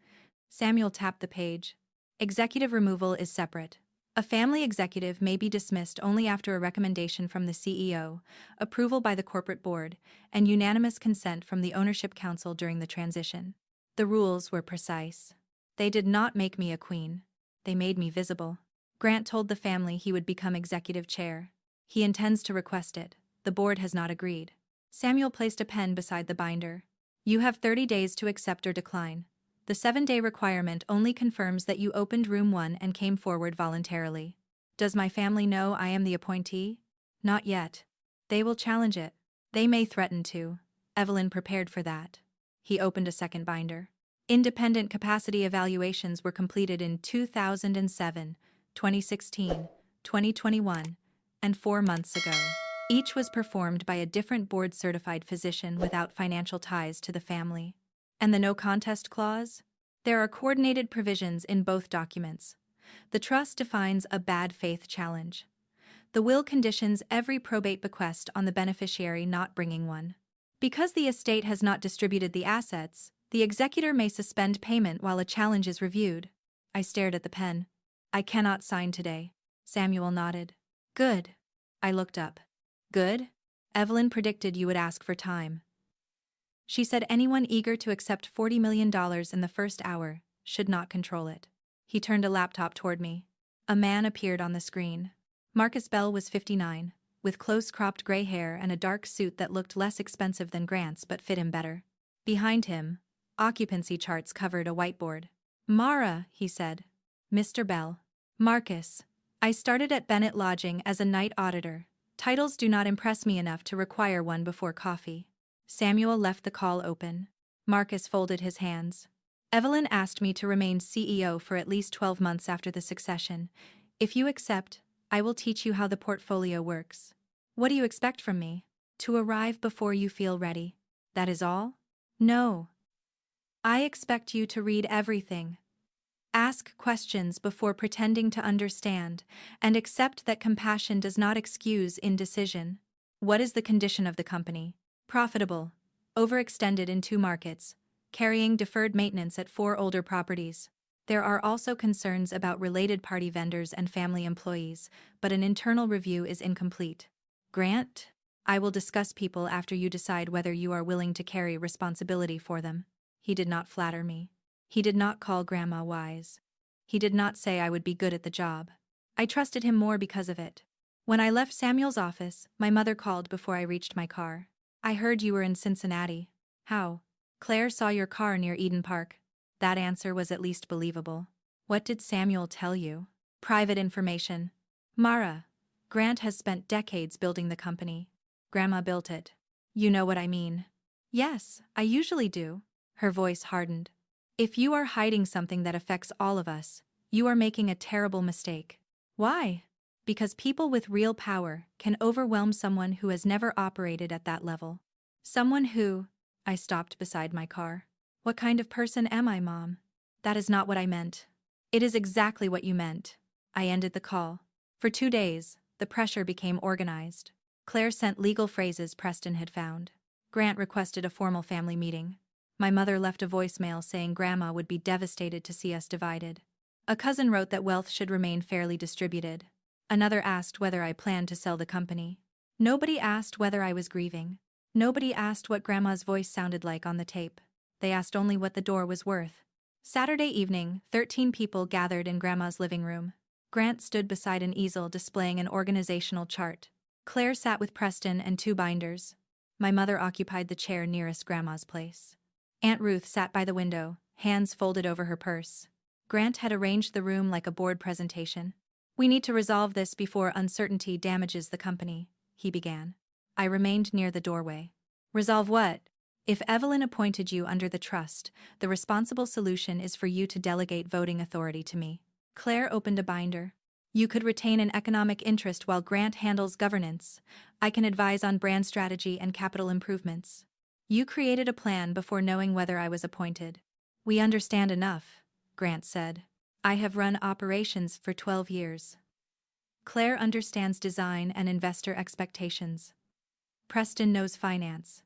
Samuel tapped the page. Executive removal is separate. A family executive may be dismissed only after a recommendation from the CEO, approval by the corporate board, and unanimous consent from the ownership council during the transition. The rules were precise. They did not make me a queen. They made me visible. Grant told the family he would become executive chair. He intends to request it. The board has not agreed. Samuel placed a pen beside the binder. You have 30 days to accept or decline. The 7-day requirement only confirms that you opened room 1 and came forward voluntarily. Does my family know I am the appointee? Not yet. They will challenge it. They may threaten to. Evelyn prepared for that. He opened a second binder. Independent capacity evaluations were completed in 2007, 2016, 2021, and 4 months ago. Each was performed by a different board-certified physician without financial ties to the family. And the no contest clause? There are coordinated provisions in both documents. The trust defines a bad faith challenge. The will conditions every probate bequest on the beneficiary not bringing one. Because the estate has not distributed the assets, the executor may suspend payment while a challenge is reviewed. I stared at the pen. I cannot sign today. Samuel nodded. Good. I looked up. Good? Evelyn predicted you would ask for time. She said anyone eager to accept $40 million in the first hour should not control it. He turned a laptop toward me. A man appeared on the screen. Marcus Bell was 59, with close-cropped gray hair and a dark suit that looked less expensive than Grant's but fit him better. Behind him, occupancy charts covered a whiteboard. Mara, he said. Mr. Bell. Marcus. I started at Bennett Lodging as a night auditor. Titles do not impress me enough to require one before coffee. Samuel left the call open. Marcus folded his hands. Evelyn asked me to remain CEO for at least 12 months after the succession. If you accept, I will teach you how the portfolio works. What do you expect from me? To arrive before you feel ready. That is all? No. I expect you to read everything. Ask questions before pretending to understand, and accept that compassion does not excuse indecision. What is the condition of the company? Profitable. Overextended in 2 markets. Carrying deferred maintenance at 4 older properties. There are also concerns about related party vendors and family employees, but an internal review is incomplete. Grant? I will discuss people after you decide whether you are willing to carry responsibility for them. He did not flatter me. He did not call Grandma wise. He did not say I would be good at the job. I trusted him more because of it. When I left Samuel's office, my mother called before I reached my car. I heard you were in Cincinnati. How? Claire saw your car near Eden Park. That answer was at least believable. What did Samuel tell you? Private information. Mara. Grant has spent decades building the company. Grandma built it. You know what I mean. Yes, I usually do. Her voice hardened. If you are hiding something that affects all of us, you are making a terrible mistake. Why? Because people with real power can overwhelm someone who has never operated at that level. Someone who... I stopped beside my car. What kind of person am I, Mom? That is not what I meant. It is exactly what you meant. I ended the call. For 2 days, the pressure became organized. Claire sent legal phrases Preston had found. Grant requested a formal family meeting. My mother left a voicemail saying Grandma would be devastated to see us divided. A cousin wrote that wealth should remain fairly distributed. Another asked whether I planned to sell the company. Nobody asked whether I was grieving. Nobody asked what Grandma's voice sounded like on the tape. They asked only what the door was worth. Saturday evening, 13 people gathered in Grandma's living room. Grant stood beside an easel displaying an organizational chart. Claire sat with Preston and 2 binders. My mother occupied the chair nearest Grandma's place. Aunt Ruth sat by the window, hands folded over her purse. Grant had arranged the room like a board presentation. We need to resolve this before uncertainty damages the company, he began. I remained near the doorway. Resolve what? If Evelyn appointed you under the trust, the responsible solution is for you to delegate voting authority to me. Claire opened a binder. You could retain an economic interest while Grant handles governance. I can advise on brand strategy and capital improvements. You created a plan before knowing whether I was appointed. We understand enough, Grant said. I have run operations for 12 years. Claire understands design and investor expectations. Preston knows finance.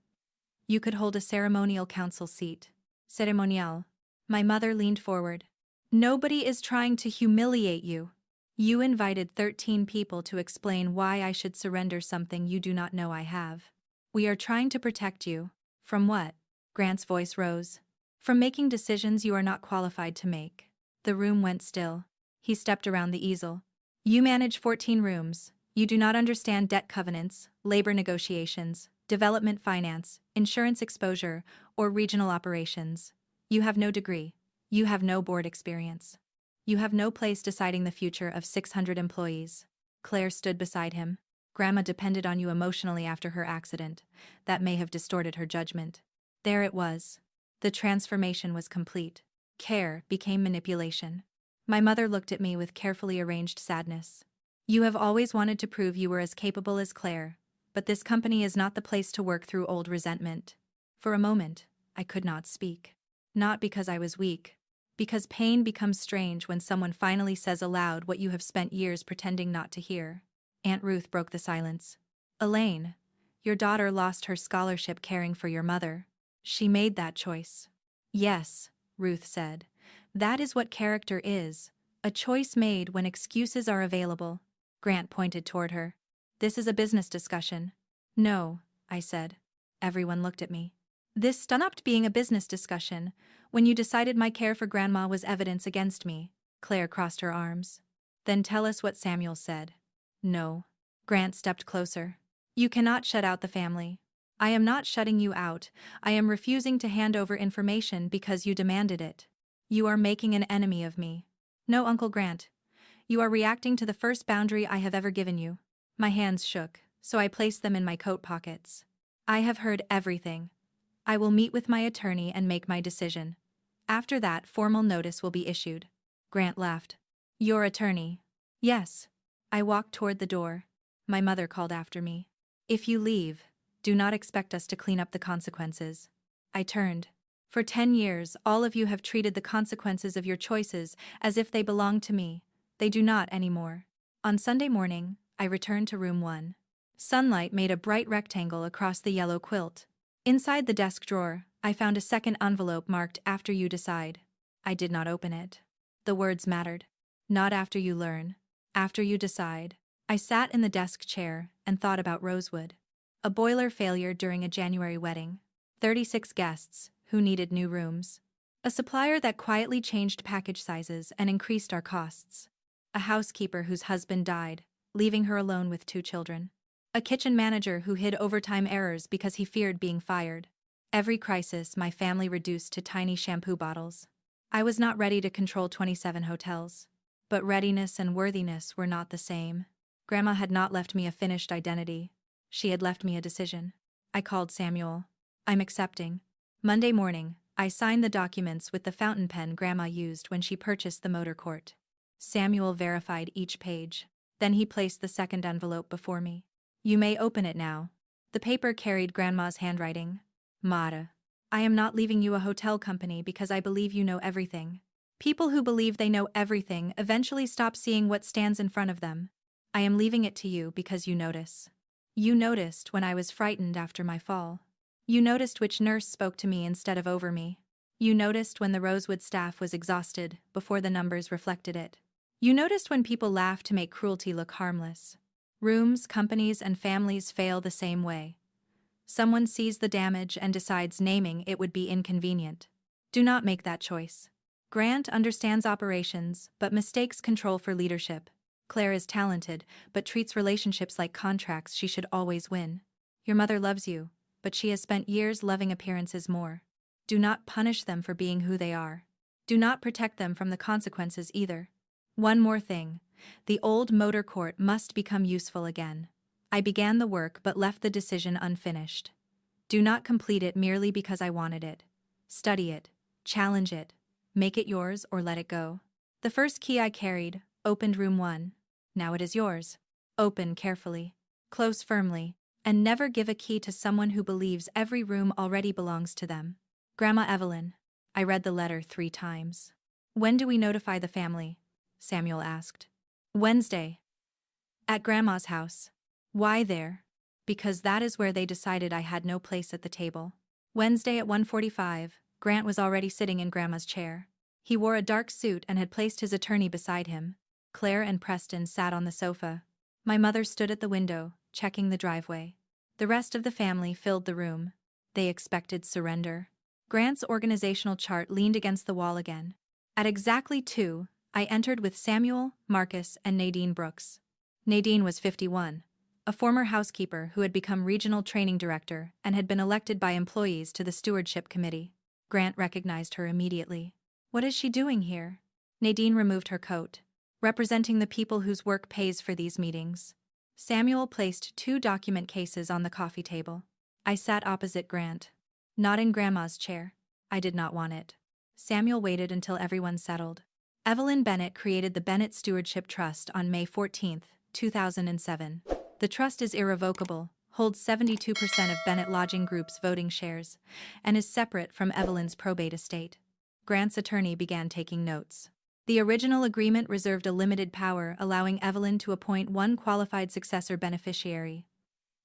You could hold a ceremonial council seat. Ceremonial. My mother leaned forward. Nobody is trying to humiliate you. You invited 13 people to explain why I should surrender something you do not know I have. We are trying to protect you. From what? Grant's voice rose. From making decisions you are not qualified to make. The room went still. He stepped around the easel. You manage 14 rooms. You do not understand debt covenants, labor negotiations, development finance, insurance exposure, or regional operations. You have no degree. You have no board experience. You have no place deciding the future of 600 employees. Claire stood beside him. Grandma depended on you emotionally after her accident. That may have distorted her judgment. There it was. The transformation was complete. Care became manipulation. My mother looked at me with carefully arranged sadness. You have always wanted to prove you were as capable as Claire, but this company is not the place to work through old resentment. For a moment, I could not speak. Not because I was weak. Because pain becomes strange when someone finally says aloud what you have spent years pretending not to hear. Aunt Ruth broke the silence. Elaine, your daughter lost her scholarship caring for your mother. She made that choice. Yes, Ruth said. That is what character is. A choice made when excuses are available. Grant pointed toward her. This is a business discussion. No, I said. Everyone looked at me. This stopped being a business discussion when you decided my care for Grandma was evidence against me. Claire crossed her arms. Then tell us what Samuel said. No. Grant stepped closer. You cannot shut out the family. I am not shutting you out. I am refusing to hand over information because you demanded it. You are making an enemy of me. No, Uncle Grant. You are reacting to the first boundary I have ever given you. My hands shook, so I placed them in my coat pockets. I have heard everything. I will meet with my attorney and make my decision. After that, formal notice will be issued. Grant laughed. Your attorney? Yes. I walked toward the door. My mother called after me. If you leave, do not expect us to clean up the consequences. I turned. For 10 years, all of you have treated the consequences of your choices as if they belonged to me. They do not anymore. On Sunday morning, I returned to room 1. Sunlight made a bright rectangle across the yellow quilt. Inside the desk drawer, I found a second envelope marked "After you decide." I did not open it. The words mattered. Not after you learn. After you decide. I sat in the desk chair and thought about Rosewood. A boiler failure during a January wedding. 36 guests who needed new rooms. A supplier that quietly changed package sizes and increased our costs. A housekeeper whose husband died, leaving her alone with 2 children. A kitchen manager who hid overtime errors because he feared being fired. Every crisis, my family reduced to tiny shampoo bottles. I was not ready to control 27 hotels. But readiness and worthiness were not the same. Grandma had not left me a finished identity. She had left me a decision. I called Samuel. I'm accepting. Monday morning, I signed the documents with the fountain pen Grandma used when she purchased the motor court. Samuel verified each page. Then he placed the second envelope before me. You may open it now. The paper carried Grandma's handwriting. Mara, I am not leaving you a hotel company because I believe you know everything. People who believe they know everything eventually stop seeing what stands in front of them. I am leaving it to you because you notice. You noticed when I was frightened after my fall. You noticed which nurse spoke to me instead of over me. You noticed when the Rosewood staff was exhausted before the numbers reflected it. You noticed when people laughed to make cruelty look harmless. Rooms, companies, and families fail the same way. Someone sees the damage and decides naming it would be inconvenient. Do not make that choice. Grant understands operations, but mistakes control for leadership. Claire is talented, but treats relationships like contracts she should always win. Your mother loves you, but she has spent years loving appearances more. Do not punish them for being who they are. Do not protect them from the consequences either. One more thing. The old motor court must become useful again. I began the work but left the decision unfinished. Do not complete it merely because I wanted it. Study it. Challenge it. Make it yours or let it go. The first key I carried opened room 1. Now it is yours. Open carefully. Close firmly. And never give a key to someone who believes every room already belongs to them. Grandma Evelyn. I read the letter 3 times. When do we notify the family? Samuel asked. Wednesday. At Grandma's house. Why there? Because that is where they decided I had no place at the table. Wednesday at 1:45, Grant was already sitting in Grandma's chair. He wore a dark suit and had placed his attorney beside him. Claire and Preston sat on the sofa. My mother stood at the window, checking the driveway. The rest of the family filled the room. They expected surrender. Grant's organizational chart leaned against the wall again. At exactly 2, I entered with Samuel, Marcus, and Nadine Brooks. Nadine was 51, a former housekeeper who had become regional training director and had been elected by employees to the stewardship committee. Grant recognized her immediately. What is she doing here? Nadine removed her coat. Representing the people whose work pays for these meetings. Samuel placed 2 document cases on the coffee table. I sat opposite Grant. Not in Grandma's chair. I did not want it. Samuel waited until everyone settled. Evelyn Bennett created the Bennett Stewardship Trust on May 14, 2007. The trust is irrevocable, holds 72% of Bennett Lodging Group's voting shares, and is separate from Evelyn's probate estate. Grant's attorney began taking notes. The original agreement reserved a limited power, allowing Evelyn to appoint one qualified successor beneficiary.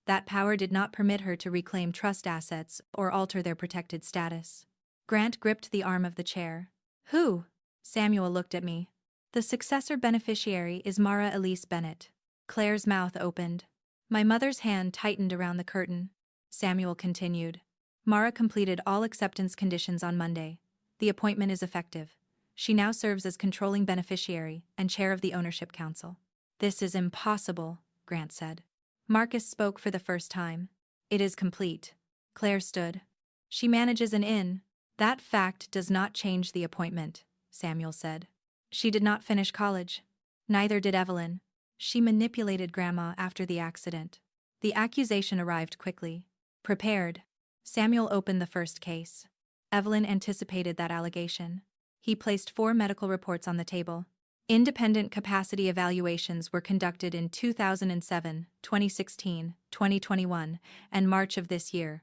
That power did not permit her to reclaim trust assets or alter their protected status. Grant gripped the arm of the chair. Who? Samuel looked at me. The successor beneficiary is Mara Elise Bennett. Claire's mouth opened. My mother's hand tightened around the curtain. Samuel continued. Mara completed all acceptance conditions on Monday. The appointment is effective. She now serves as controlling beneficiary and chair of the ownership council. This is impossible, Grant said. Marcus spoke for the first time. It is complete. Claire stood. She manages an inn. That fact does not change the appointment, Samuel said. She did not finish college. Neither did Evelyn. She manipulated Grandma after the accident. The accusation arrived quickly. Prepared. Samuel opened the first case. Evelyn anticipated that allegation. He placed 4 medical reports on the table. Independent capacity evaluations were conducted in 2007, 2016, 2021, and March of this year.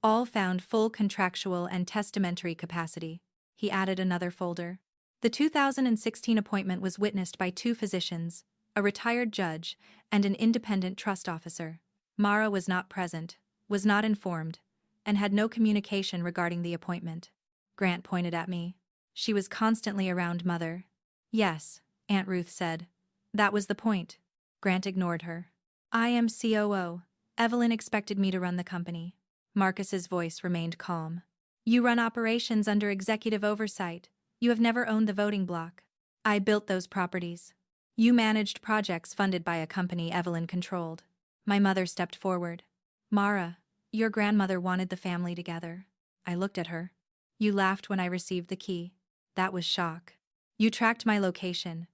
All found full contractual and testamentary capacity. He added another folder. The 2016 appointment was witnessed by 2 physicians, a retired judge, and an independent trust officer. Mara was not present, was not informed, and had no communication regarding the appointment. Grant pointed at me. She was constantly around Mother. Yes, Aunt Ruth said. That was the point. Grant ignored her. I am COO. Evelyn expected me to run the company. Marcus's voice remained calm. You run operations under executive oversight. You have never owned the voting block. I built those properties. You managed projects funded by a company Evelyn controlled. My mother stepped forward. Mara, your grandmother wanted the family together. I looked at her. You laughed when I received the key. That was shock. You tracked my location.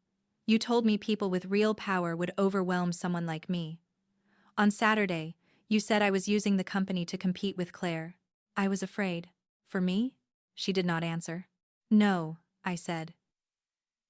You told me people with real power would overwhelm someone like me. On Saturday, you said I was using the company to compete with Claire. I was afraid. For me? She did not answer. No, I said.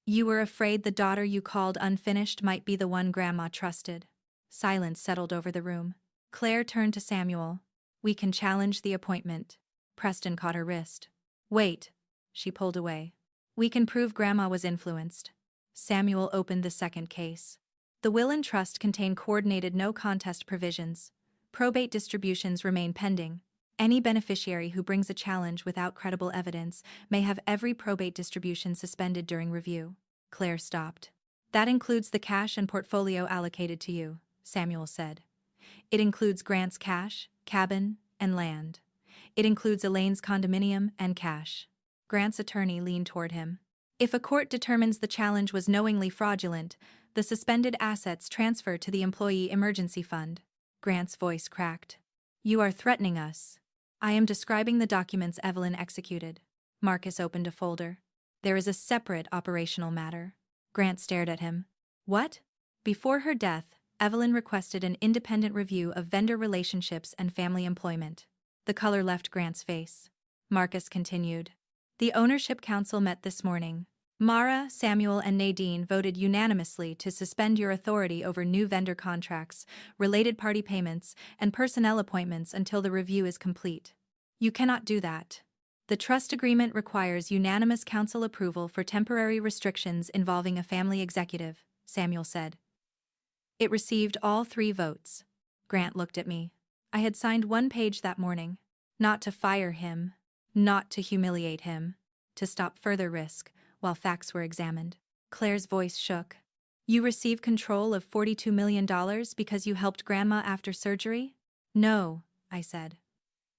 You were afraid the daughter you called unfinished might be the one Grandma trusted. Silence settled over the room. Claire turned to Samuel. We can challenge the appointment. Preston caught her wrist. Wait. She pulled away. We can prove Grandma was influenced. Samuel opened the second case. The will and trust contain coordinated no-contest provisions. Probate distributions remain pending. Any beneficiary who brings a challenge without credible evidence may have every probate distribution suspended during review. Claire stopped. That includes the cash and portfolio allocated to you, Samuel said. It includes Grant's cash, cabin, and land. It includes Elaine's condominium and cash. Grant's attorney leaned toward him. If a court determines the challenge was knowingly fraudulent, the suspended assets transfer to the Employee Emergency Fund. Grant's voice cracked. You are threatening us. I am describing the documents Evelyn executed. Marcus opened a folder. There is a separate operational matter. Grant stared at him. What? Before her death, Evelyn requested an independent review of vendor relationships and family employment. The color left Grant's face. Marcus continued. The Ownership Council met this morning. Mara, Samuel, and Nadine voted unanimously to suspend your authority over new vendor contracts, related party payments, and personnel appointments until the review is complete. You cannot do that. The trust agreement requires unanimous council approval for temporary restrictions involving a family executive, Samuel said. It received all 3 votes. Grant looked at me. I had signed 1 page that morning. Not to fire him. Not to humiliate him. To stop further risk, while facts were examined. Claire's voice shook. You receive control of $42 million because you helped Grandma after surgery? No, I said.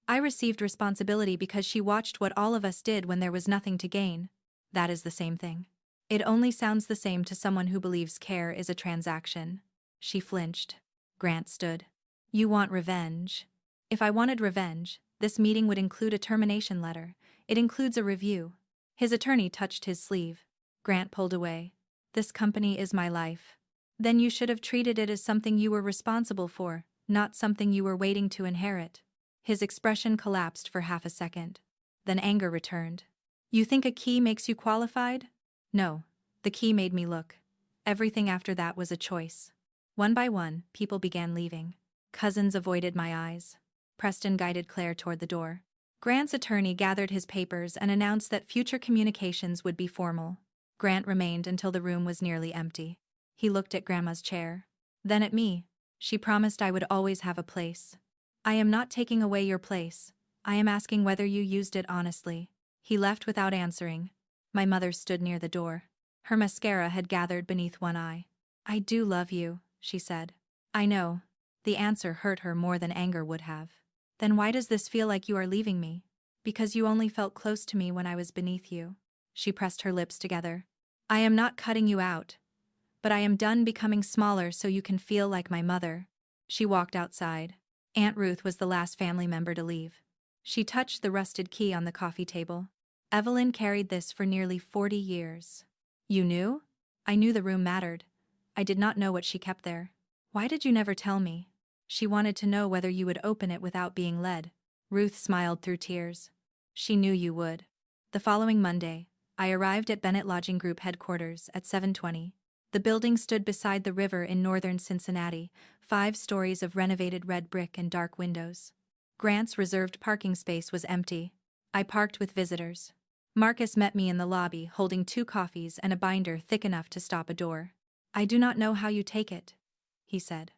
I received responsibility because she watched what all of us did when there was nothing to gain. That is the same thing. It only sounds the same to someone who believes care is a transaction. She flinched. Grant stood. You want revenge. If I wanted revenge, this meeting would include a termination letter. It includes a review. His attorney touched his sleeve. Grant pulled away. This company is my life. Then you should have treated it as something you were responsible for, not something you were waiting to inherit. His expression collapsed for half a second. Then anger returned. You think a key makes you qualified? No. The key made me look. Everything after that was a choice. One by one, people began leaving. Cousins avoided my eyes. Preston guided Claire toward the door. Grant's attorney gathered his papers and announced that future communications would be formal. Grant remained until the room was nearly empty. He looked at Grandma's chair. Then at me. She promised I would always have a place. I am not taking away your place. I am asking whether you used it honestly. He left without answering. My mother stood near the door. Her mascara had gathered beneath one eye. I do love you, she said. I know. The answer hurt her more than anger would have. Then why does this feel like you are leaving me? Because you only felt close to me when I was beneath you. She pressed her lips together. I am not cutting you out. But I am done becoming smaller so you can feel like my mother. She walked outside. Aunt Ruth was the last family member to leave. She touched the rusted key on the coffee table. Evelyn carried this for nearly 40 years. You knew? I knew the room mattered. I did not know what she kept there. Why did you never tell me? She wanted to know whether you would open it without being led. Ruth smiled through tears. She knew you would. The following Monday, I arrived at Bennett Lodging Group headquarters at 7:20. The building stood beside the river in northern Cincinnati, 5 stories of renovated red brick and dark windows. Grant's reserved parking space was empty. I parked with visitors. Marcus met me in the lobby holding 2 coffees and a binder thick enough to stop a door. I do not know how you take it, he said.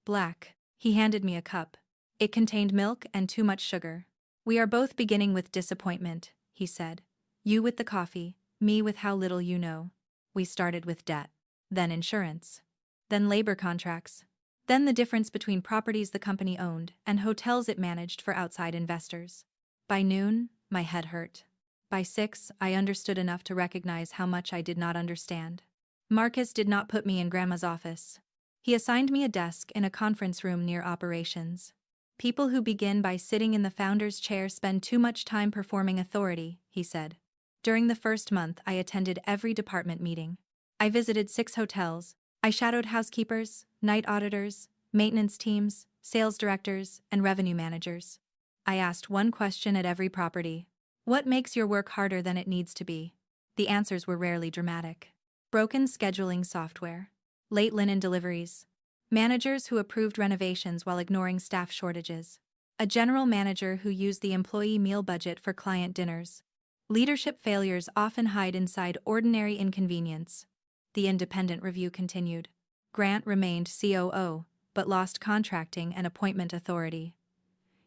Black. He handed me a cup. It contained milk and too much sugar. We are both beginning with disappointment, he said. You with the coffee, me with how little you know. We started with debt. Then insurance. Then labor contracts. Then the difference between properties the company owned and hotels it managed for outside investors. By noon, my head hurt. By 6, I understood enough to recognize how much I did not understand. Marcus did not put me in Grandma's office. He assigned me a desk in a conference room near operations. People who begin by sitting in the founder's chair spend too much time performing authority, he said. During the first month, I attended every department meeting. I visited 6 hotels. I shadowed housekeepers, night auditors, maintenance teams, sales directors, and revenue managers. I asked one question at every property. What makes your work harder than it needs to be? The answers were rarely dramatic. Broken scheduling software. Late linen deliveries. Managers who approved renovations while ignoring staff shortages. A general manager who used the employee meal budget for client dinners. Leadership failures often hide inside ordinary inconvenience. The independent review continued. Grant remained COO, but lost contracting and appointment authority.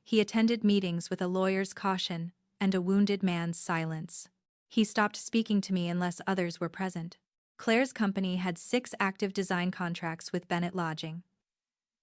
He attended meetings with a lawyer's caution and a wounded man's silence. He stopped speaking to me unless others were present. Claire's company had 6 active design contracts with Bennett Lodging.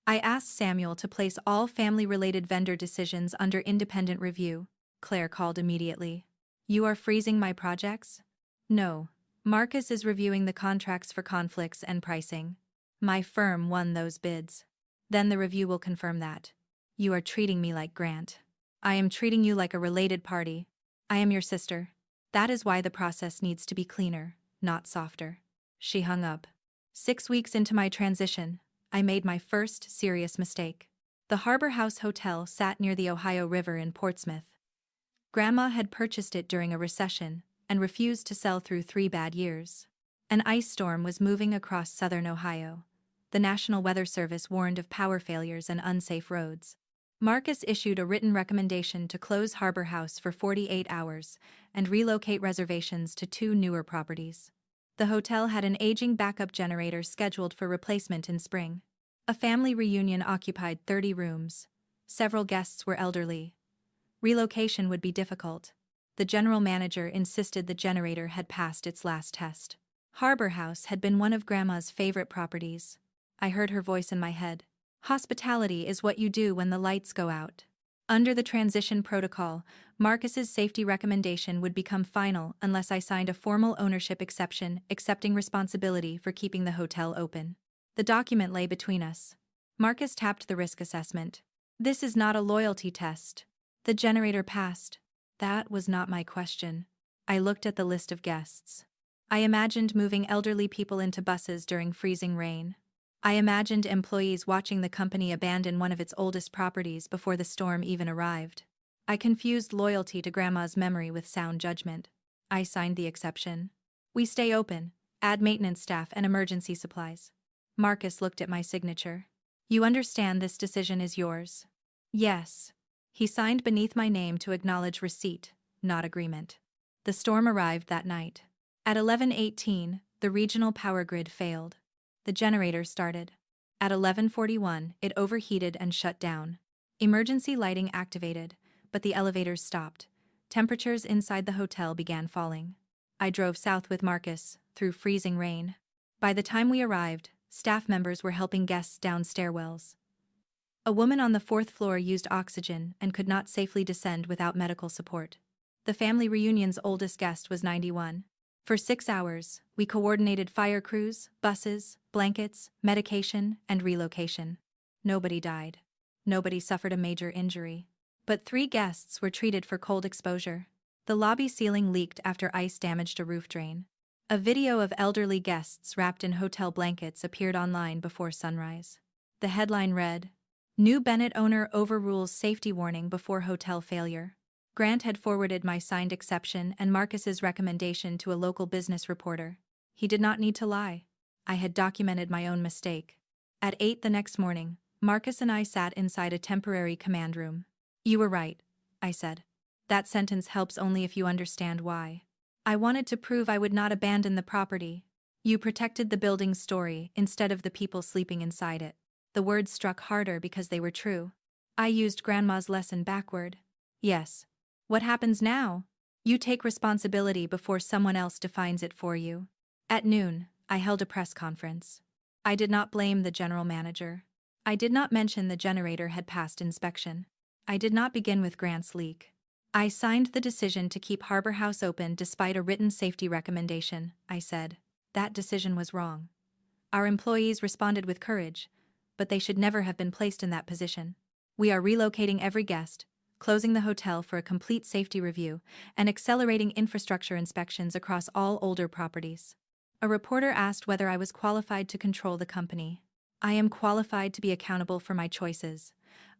I asked Samuel to place all family-related vendor decisions under independent review. Claire called immediately. You are freezing my projects? No. Marcus is reviewing the contracts for conflicts and pricing. My firm won those bids. Then the review will confirm that. You are treating me like Grant. I am treating you like a related party. I am your sister. That is why the process needs to be cleaner, not softer. She hung up. 6 weeks into my transition, I made my first serious mistake. The Harbor House Hotel sat near the Ohio River in Portsmouth. Grandma had purchased it during a recession and refused to sell through 3 bad years. An ice storm was moving across southern Ohio. The National Weather Service warned of power failures and unsafe roads. Marcus issued a written recommendation to close Harbor House for 48 hours and relocate reservations to 2 newer properties. The hotel had an aging backup generator scheduled for replacement in spring. A family reunion occupied 30 rooms. Several guests were elderly. Relocation would be difficult. The general manager insisted the generator had passed its last test. Harbor House had been one of Grandma's favorite properties. I heard her voice in my head. Hospitality is what you do when the lights go out. Under the transition protocol, Marcus's safety recommendation would become final unless I signed a formal ownership exception accepting responsibility for keeping the hotel open. The document lay between us. Marcus tapped the risk assessment. This is not a loyalty test. The generator passed. That was not my question. I looked at the list of guests. I imagined moving elderly people into buses during freezing rain. I imagined employees watching the company abandon one of its oldest properties before the storm even arrived. I confused loyalty to Grandma's memory with sound judgment. I signed the exception. We stay open, add maintenance staff and emergency supplies. Marcus looked at my signature. You understand this decision is yours? Yes. He signed beneath my name to acknowledge receipt, not agreement. The storm arrived that night. At 11:18, the regional power grid failed. The generator started. At 11:41, it overheated and shut down. Emergency lighting activated, but the elevators stopped. Temperatures inside the hotel began falling. I drove south with Marcus, through freezing rain. By the time we arrived, staff members were helping guests down stairwells. A woman on the fourth floor used oxygen and could not safely descend without medical support. The family reunion's oldest guest was 91. For 6 hours, we coordinated fire crews, buses, blankets, medication, and relocation. Nobody died. Nobody suffered a major injury. But 3 guests were treated for cold exposure. The lobby ceiling leaked after ice damaged a roof drain. A video of elderly guests wrapped in hotel blankets appeared online before sunrise. The headline read, "New Bennett owner overrules safety warning before hotel failure." Grant had forwarded my signed exception and Marcus's recommendation to a local business reporter. He did not need to lie. I had documented my own mistake. At 8 the next morning, Marcus and I sat inside a temporary command room. You were right, I said. That sentence helps only if you understand why. I wanted to prove I would not abandon the property. You protected the building's story instead of the people sleeping inside it. The words struck harder because they were true. I used Grandma's lesson backward. Yes. What happens now? You take responsibility before someone else defines it for you. At noon, I held a press conference. I did not blame the general manager. I did not mention the generator had passed inspection. I did not begin with Grant's leak. I signed the decision to keep Harbor House open despite a written safety recommendation, I said. That decision was wrong. Our employees responded with courage, but they should never have been placed in that position. We are relocating every guest, closing the hotel for a complete safety review, and accelerating infrastructure inspections across all older properties. A reporter asked whether I was qualified to control the company. I am qualified to be accountable for my choices.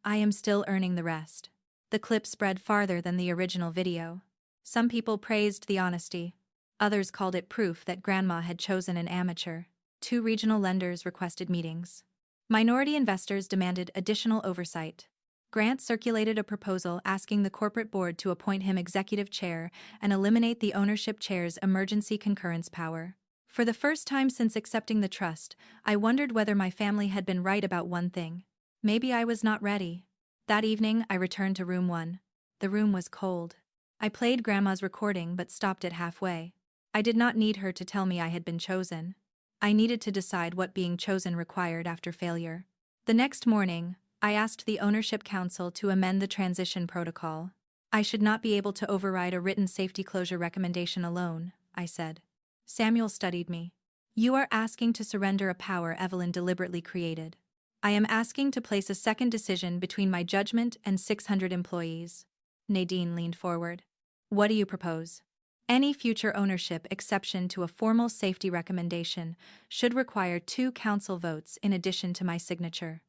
I am still earning the rest. The clip spread farther than the original video. Some people praised the honesty. Others called it proof that Grandma had chosen an amateur. 2 regional lenders requested meetings. Minority investors demanded additional oversight. Grant circulated a proposal asking the corporate board to appoint him executive chair and eliminate the ownership chair's emergency concurrence power. For the first time since accepting the trust, I wondered whether my family had been right about one thing. Maybe I was not ready. That evening, I returned to room 1. The room was cold. I played Grandma's recording but stopped it halfway. I did not need her to tell me I had been chosen. I needed to decide what being chosen required after failure. The next morning, I asked the Ownership Council to amend the transition protocol. I should not be able to override a written safety closure recommendation alone, I said. Samuel studied me. You are asking to surrender a power Evelyn deliberately created. I am asking to place a second decision between my judgment and 600 employees. Nadine leaned forward. What do you propose? Any future ownership exception to a formal safety recommendation should require 2 council votes in addition to my signature.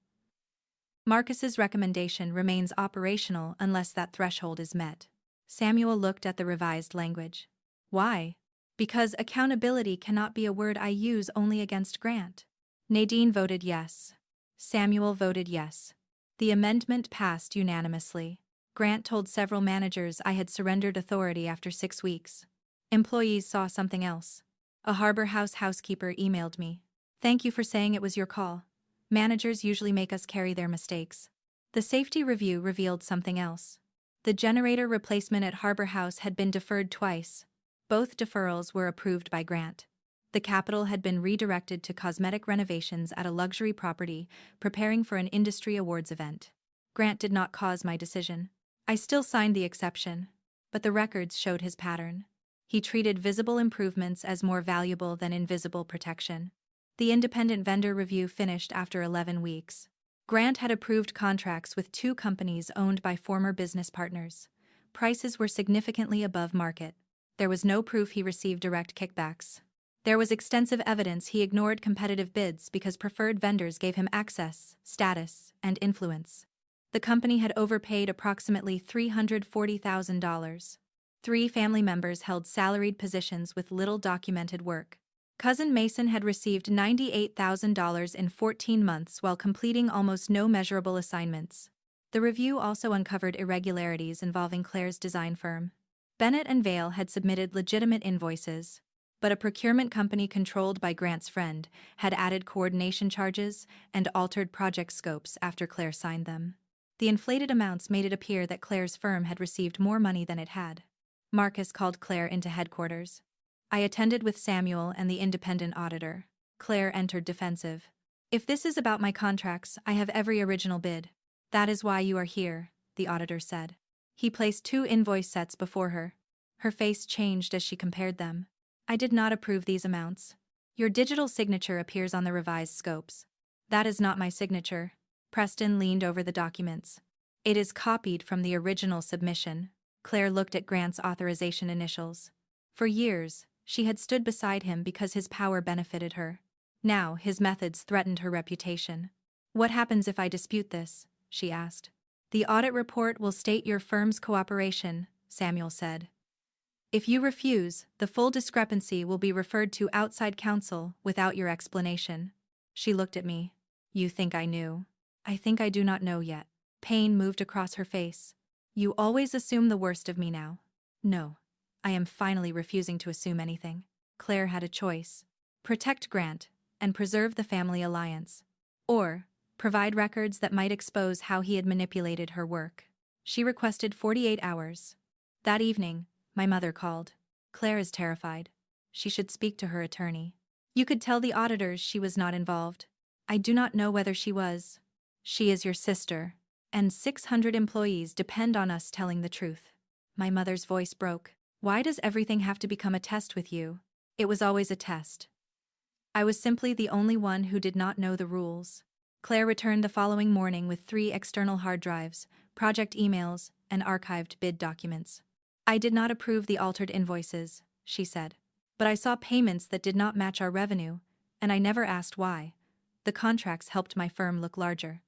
Marcus's recommendation remains operational unless that threshold is met. Samuel looked at the revised language. Why? Because accountability cannot be a word I use only against Grant. Nadine voted yes. Samuel voted yes. The amendment passed unanimously. Grant told several managers I had surrendered authority after 6 weeks. Employees saw something else. A Harbor House housekeeper emailed me. Thank you for saying it was your call. Managers usually make us carry their mistakes. The safety review revealed something else. The generator replacement at Harbor House had been deferred twice. Both deferrals were approved by Grant. The capital had been redirected to cosmetic renovations at a luxury property, preparing for an industry awards event. Grant did not cause my decision. I still signed the exception, but the records showed his pattern. He treated visible improvements as more valuable than invisible protection. The independent vendor review finished after 11 weeks. Grant had approved contracts with 2 companies owned by former business partners. Prices were significantly above market. There was no proof he received direct kickbacks. There was extensive evidence he ignored competitive bids because preferred vendors gave him access, status, and influence. The company had overpaid approximately $340,000. 3 family members held salaried positions with little documented work. Cousin Mason had received $98,000 in 14 months while completing almost no measurable assignments. The review also uncovered irregularities involving Claire's design firm. Bennett and Vale had submitted legitimate invoices, but a procurement company controlled by Grant's friend had added coordination charges and altered project scopes after Claire signed them. The inflated amounts made it appear that Claire's firm had received more money than it had. Marcus called Claire into headquarters. I attended with Samuel and the independent auditor. Claire entered defensive. If this is about my contracts, I have every original bid. That is why you are here, the auditor said. He placed 2 invoice sets before her. Her face changed as she compared them. I did not approve these amounts. Your digital signature appears on the revised scopes. That is not my signature. Preston leaned over the documents. It is copied from the original submission. Claire looked at Grant's authorization initials. For years, she had stood beside him because his power benefited her. Now, his methods threatened her reputation. What happens if I dispute this? She asked. The audit report will state your firm's cooperation, Samuel said. If you refuse, the full discrepancy will be referred to outside counsel without your explanation. She looked at me. You think I knew? I think I do not know yet. Pain moved across her face. You always assume the worst of me now. No. I am finally refusing to assume anything. Claire had a choice. Protect Grant and preserve the family alliance. Or provide records that might expose how he had manipulated her work. She requested 48 hours. That evening, my mother called. Claire is terrified. She should speak to her attorney. You could tell the auditors she was not involved. I do not know whether she was. She is your sister, and 600 employees depend on us telling the truth. My mother's voice broke. Why does everything have to become a test with you? It was always a test. I was simply the only one who did not know the rules. Claire returned the following morning with 3 external hard drives, project emails, and archived bid documents. I did not approve the altered invoices, she said. But I saw payments that did not match our revenue, and I never asked why. The contracts helped my firm look larger.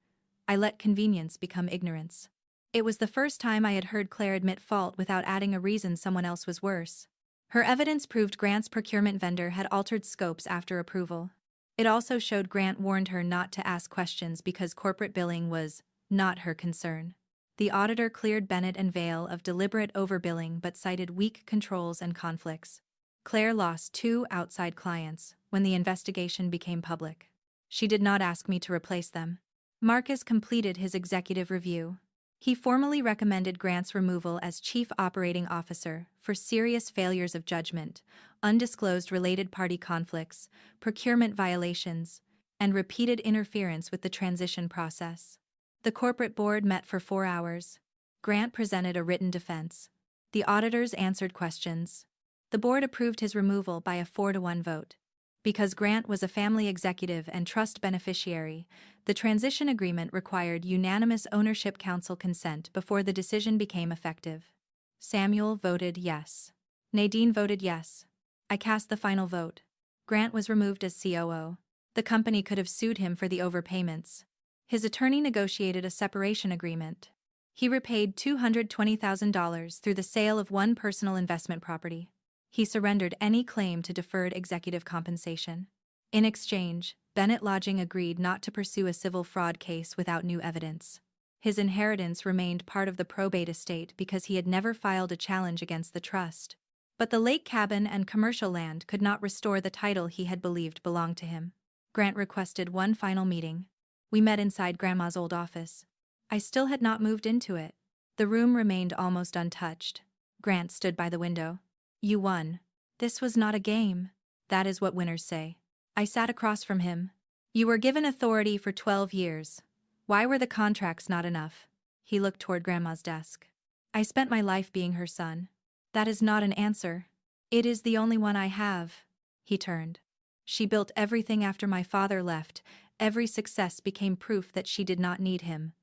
I let convenience become ignorance. It was the first time I had heard Claire admit fault without adding a reason someone else was worse. Her evidence proved Grant's procurement vendor had altered scopes after approval. It also showed Grant warned her not to ask questions because corporate billing was not her concern. The auditor cleared Bennett and Vale of deliberate overbilling but cited weak controls and conflicts. Claire lost 2 outside clients when the investigation became public. She did not ask me to replace them. Marcus completed his executive review. He formally recommended Grant's removal as Chief Operating Officer for serious failures of judgment, undisclosed related party conflicts, procurement violations, and repeated interference with the transition process. The corporate board met for 4 hours. Grant presented a written defense. The auditors answered questions. The board approved his removal by a 4-to-1 vote. Because Grant was a family executive and trust beneficiary, the transition agreement required unanimous ownership council consent before the decision became effective. Samuel voted yes. Nadine voted yes. I cast the final vote. Grant was removed as COO. The company could have sued him for the overpayments. His attorney negotiated a separation agreement. He repaid $220,000 through the sale of 1 personal investment property. He surrendered any claim to deferred executive compensation. In exchange, Bennett Lodging agreed not to pursue a civil fraud case without new evidence. His inheritance remained part of the probate estate because he had never filed a challenge against the trust. But the lake cabin and commercial land could not restore the title he had believed belonged to him. Grant requested 1 final meeting. We met inside Grandma's old office. I still had not moved into it. The room remained almost untouched. Grant stood by the window. You won. This was not a game. That is what winners say. I sat across from him. You were given authority for 12 years. Why were the contracts not enough? He looked toward Grandma's desk. I spent my life being her son. That is not an answer. It is the only one I have. He turned. She built everything after my father left. Every success became proof that she did not need him.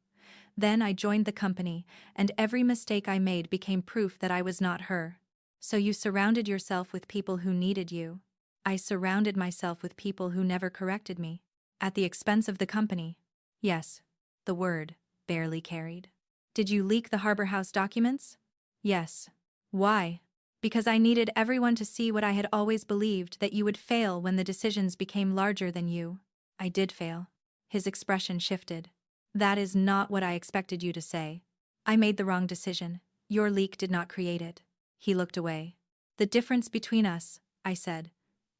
Then I joined the company, and every mistake I made became proof that I was not her. So you surrounded yourself with people who needed you. I surrounded myself with people who never corrected me. At the expense of the company. Yes. The word. barely carried. Did you leak the Harbor House documents? Yes. Why? Because I needed everyone to see what I had always believed, that you would fail when the decisions became larger than you. I did fail. His expression shifted. That is not what I expected you to say. I made the wrong decision. Your leak did not create it. He looked away. The difference between us, I said,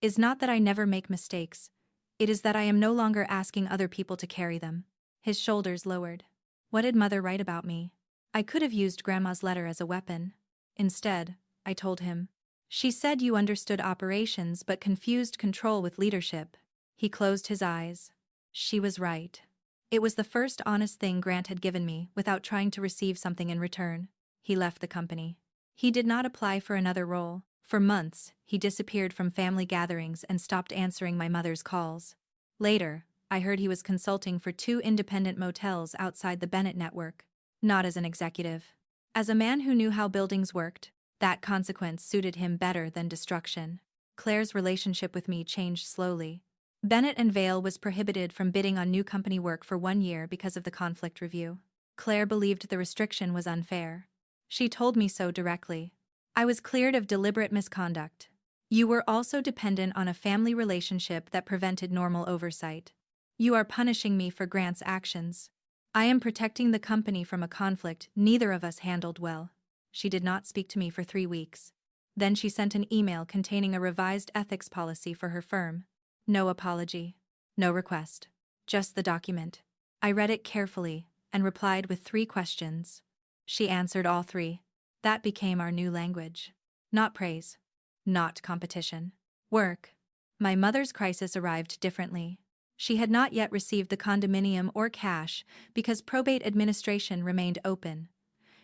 is not that I never make mistakes. It is that I am no longer asking other people to carry them. His shoulders lowered. What did Mother write about me? I could have used Grandma's letter as a weapon. Instead, I told him. She said you understood operations but confused control with leadership. He closed his eyes. She was right. It was the first honest thing Grant had given me without trying to receive something in return. He left the company. He did not apply for another role. For months, he disappeared from family gatherings and stopped answering my mother's calls. Later, I heard he was consulting for 2 independent motels outside the Bennett network. Not as an executive. As a man who knew how buildings worked, that consequence suited him better than destruction. Claire's relationship with me changed slowly. Bennett and Vale was prohibited from bidding on new company work for 1 year because of the conflict review. Claire believed the restriction was unfair. She told me so directly. I was cleared of deliberate misconduct. You were also dependent on a family relationship that prevented normal oversight. You are punishing me for Grant's actions. I am protecting the company from a conflict neither of us handled well. She did not speak to me for 3 weeks. Then she sent an email containing a revised ethics policy for her firm. No apology. No request. Just the document. I read it carefully and replied with 3 questions. She answered all 3. That became our new language. Not praise. Not competition. Work. My mother's crisis arrived differently. She had not yet received the condominium or cash because probate administration remained open.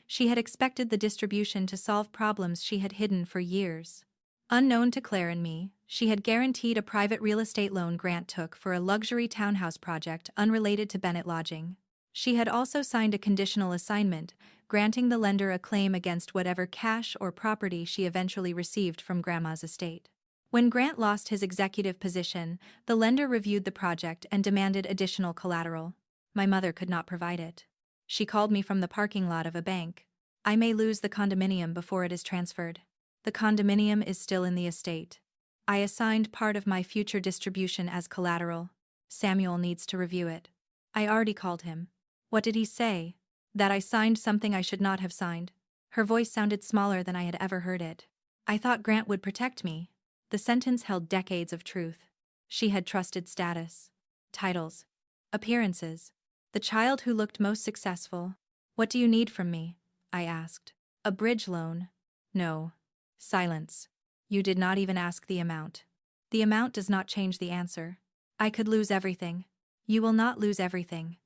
She had expected the distribution to solve problems she had hidden for years. Unknown to Claire and me, she had guaranteed a private real estate loan Grant took for a luxury townhouse project unrelated to Bennett Lodging. She had also signed a conditional assignment, granting the lender a claim against whatever cash or property she eventually received from Grandma's estate. When Grant lost his executive position, the lender reviewed the project and demanded additional collateral. My mother could not provide it. She called me from the parking lot of a bank. I may lose the condominium before it is transferred. The condominium is still in the estate. I assigned part of my future distribution as collateral. Samuel needs to review it. I already called him. What did he say? That I signed something I should not have signed. Her voice sounded smaller than I had ever heard it. I thought Grant would protect me. The sentence held decades of truth. She had trusted status. Titles. Appearances. The child who looked most successful. What do you need from me? I asked. A bridge loan. No. Silence. You did not even ask the amount. The amount does not change the answer. I could lose everything. You will not lose everything.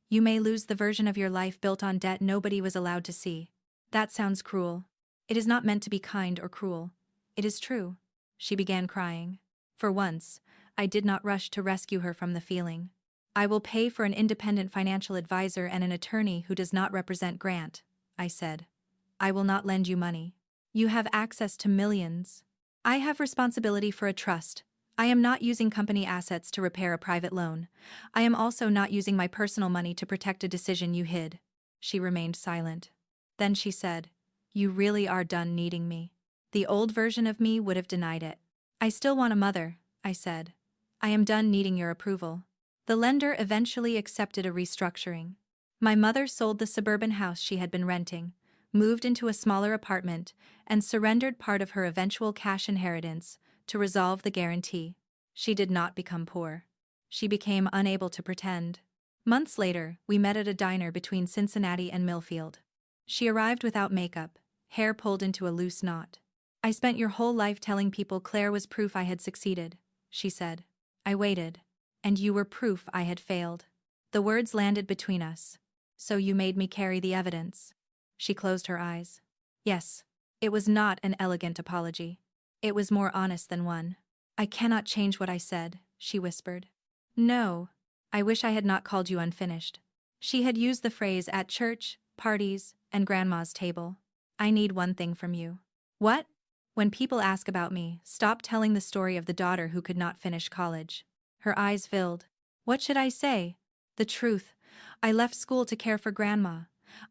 You may lose the version of your life built on debt nobody was allowed to see. That sounds cruel. It is not meant to be kind or cruel. It is true. She began crying. For once, I did not rush to rescue her from the feeling. I will pay for an independent financial advisor and an attorney who does not represent Grant, I said. I will not lend you money. You have access to millions. I have responsibility for a trust. I am not using company assets to repair a private loan. I am also not using my personal money to protect a decision you hid. She remained silent. Then she said, You really are done needing me. The old version of me would have denied it. I still want a mother, I said. I am done needing your approval. The lender eventually accepted a restructuring. My mother sold the suburban house she had been renting, moved into a smaller apartment, and surrendered part of her eventual cash inheritance to resolve the guarantee. She did not become poor. She became unable to pretend. Months later, we met at a diner between Cincinnati and Millfield. She arrived without makeup, hair pulled into a loose knot. I spent your whole life telling people Claire was proof I had succeeded, she said. I waited. And you were proof I had failed. The words landed between us. So you made me carry the evidence. She closed her eyes. Yes. It was not an elegant apology. It was more honest than one. I cannot change what I said, she whispered. No. I wish I had not called you unfinished. She had used the phrase at church, parties, and Grandma's table. I need one thing from you. What? When people ask about me, stop telling the story of the daughter who could not finish college. Her eyes filled. What should I say? The truth. I left school to care for Grandma.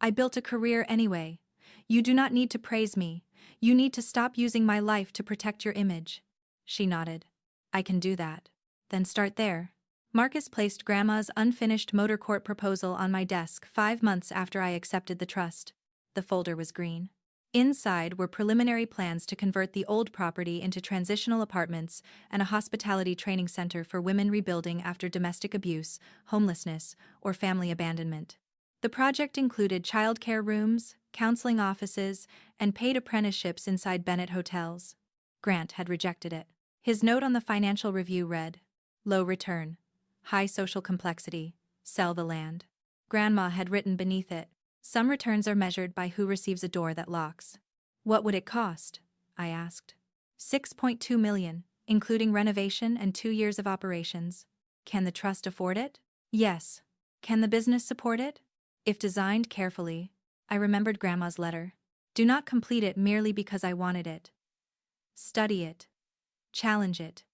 I built a career anyway. You do not need to praise me. You need to stop using my life to protect your image." She nodded. "I can do that." "Then start there." Marcus placed Grandma's unfinished motor court proposal on my desk 5 months after I accepted the trust. The folder was green. Inside were preliminary plans to convert the old property into transitional apartments and a hospitality training center for women rebuilding after domestic abuse, homelessness, or family abandonment. The project included childcare rooms, counseling offices, and paid apprenticeships inside Bennett hotels. Grant had rejected it. His note on the financial review read, "Low return. High social complexity. Sell the land." Grandma had written beneath it, "Some returns are measured by who receives a door that locks." "What would it cost?" I asked. $6.2 million, including renovation and 2 years of operations. "Can the trust afford it?" "Yes." "Can the business support it?" "If designed carefully." I remembered Grandma's letter. "Do not complete it merely because I wanted it. Study it. Challenge it.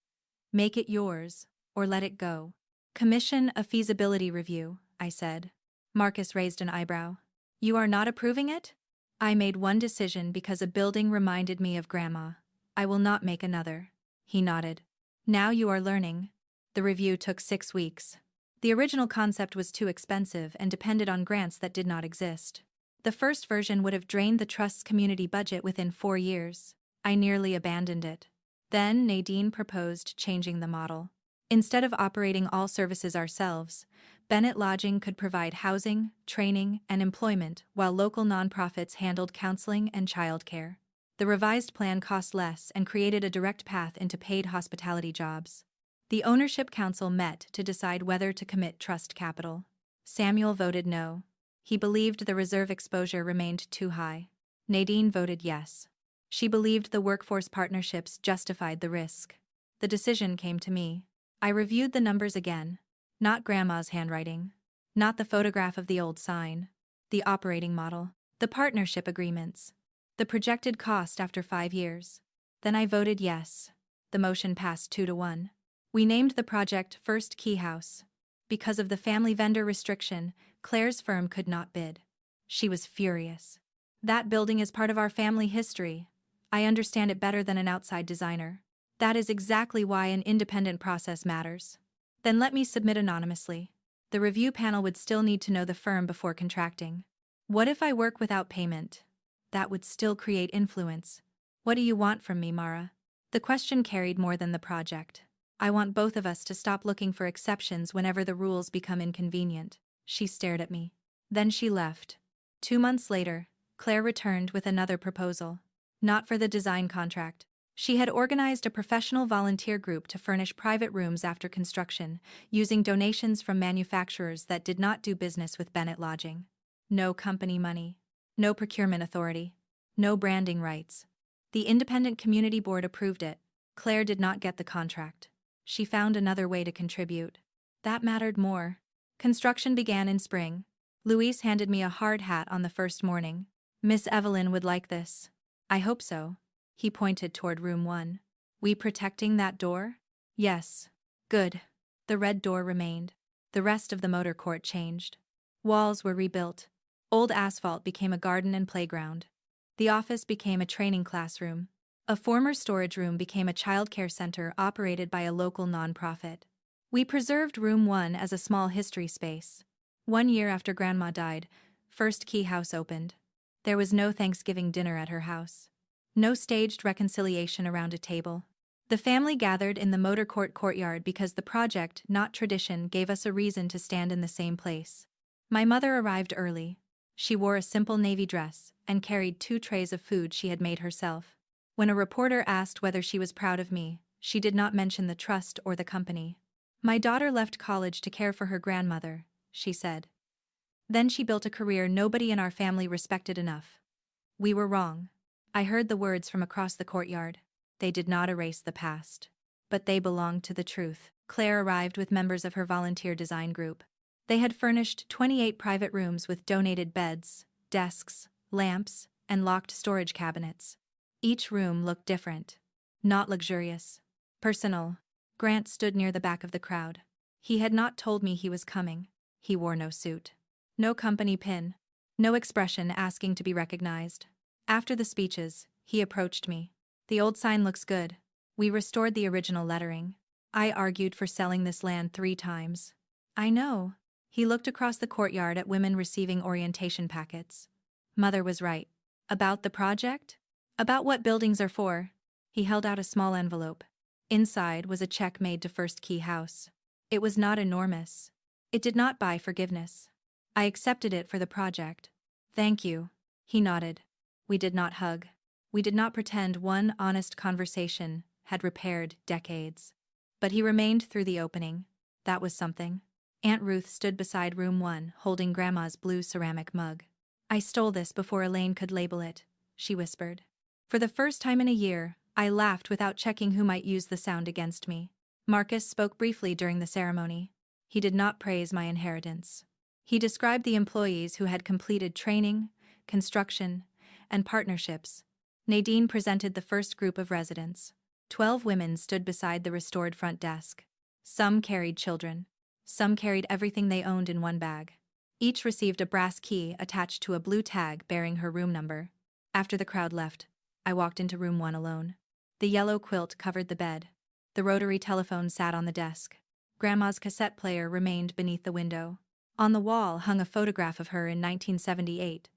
Make it yours, or let it go. Commission a feasibility review," I said. Marcus raised an eyebrow. "You are not approving it?" "I made one decision because a building reminded me of Grandma. I will not make another." He nodded. "Now you are learning." The review took 6 weeks. The original concept was too expensive and depended on grants that did not exist. The first version would have drained the trust's community budget within 4 years. I nearly abandoned it. Then Nadine proposed changing the model. Instead of operating all services ourselves, Bennett Lodging could provide housing, training, and employment while local nonprofits handled counseling and childcare. The revised plan cost less and created a direct path into paid hospitality jobs. The ownership council met to decide whether to commit trust capital. Samuel voted no. He believed the reserve exposure remained too high. Nadine voted yes. She believed the workforce partnerships justified the risk. The decision came to me. I reviewed the numbers again. Not Grandma's handwriting. Not the photograph of the old sign. The operating model. The partnership agreements. The projected cost after 5 years. Then I voted yes. The motion passed 2-1. We named the project First Key House. Because of the family vendor restriction, Claire's firm could not bid. She was furious. "That building is part of our family history. I understand it better than an outside designer. That is exactly why an independent process matters." "Then let me submit anonymously." The review panel would still need to know the firm before contracting. "What if I work without payment?" "That would still create influence." "What do you want from me, Mara?" The question carried more than the project. "I want both of us to stop looking for exceptions whenever the rules become inconvenient." She stared at me. Then she left. 2 months later, Claire returned with another proposal. Not for the design contract. She had organized a professional volunteer group to furnish private rooms after construction, using donations from manufacturers that did not do business with Bennett Lodging. No company money. No procurement authority. No branding rights. The independent community board approved it. Claire did not get the contract. She found another way to contribute. That mattered more. Construction began in spring. Luis handed me a hard hat on the first morning. "Miss Evelyn would like this." "I hope so." He pointed toward room 1. "We protecting that door?" "Yes." "Good." The red door remained. The rest of the motor court changed. Walls were rebuilt. Old asphalt became a garden and playground. The office became a training classroom. A former storage room became a childcare center operated by a local nonprofit. We preserved room 1 as a small history space. 1 year after Grandma died, First Key House opened. There was no Thanksgiving dinner at her house. No staged reconciliation around a table. The family gathered in the motor court courtyard because the project, not tradition, gave us a reason to stand in the same place. My mother arrived early. She wore a simple navy dress and carried 2 trays of food she had made herself. When a reporter asked whether she was proud of me, she did not mention the trust or the company. "My daughter left college to care for her grandmother," she said. "Then she built a career nobody in our family respected enough." We were wrong. I heard the words from across the courtyard. They did not erase the past. But they belonged to the truth. Claire arrived with members of her volunteer design group. They had furnished 28 private rooms with donated beds, desks, lamps, and locked storage cabinets. Each room looked different. Not luxurious. Personal. Grant stood near the back of the crowd. He had not told me he was coming. He wore no suit. No company pin. No expression asking to be recognized. After the speeches, he approached me. The old sign looks good. We restored the original lettering. I argued for selling this land 3 times. I know. He looked across the courtyard at women receiving orientation packets. Mother was right. About the project? About what buildings are for. He held out a small envelope. Inside was a check made to First Key House. It was not enormous. It did not buy forgiveness. I accepted it for the project. Thank you. He nodded. We did not hug. We did not pretend one honest conversation had repaired decades. But he remained through the opening. That was something. Aunt Ruth stood beside room 1, holding Grandma's blue ceramic mug. I stole this before Elaine could label it, she whispered. For the first time in a year, I laughed without checking who might use the sound against me. Marcus spoke briefly during the ceremony. He did not praise my inheritance. He described the employees who had completed training, construction, and partnerships. Nadine presented the first group of residents. 12 women stood beside the restored front desk. Some carried children. Some carried everything they owned in one bag. Each received a brass key attached to a blue tag bearing her room number. After the crowd left, I walked into room 1 alone. The yellow quilt covered the bed. The rotary telephone sat on the desk. Grandma's cassette player remained beneath the window. On the wall hung a photograph of her in 1978.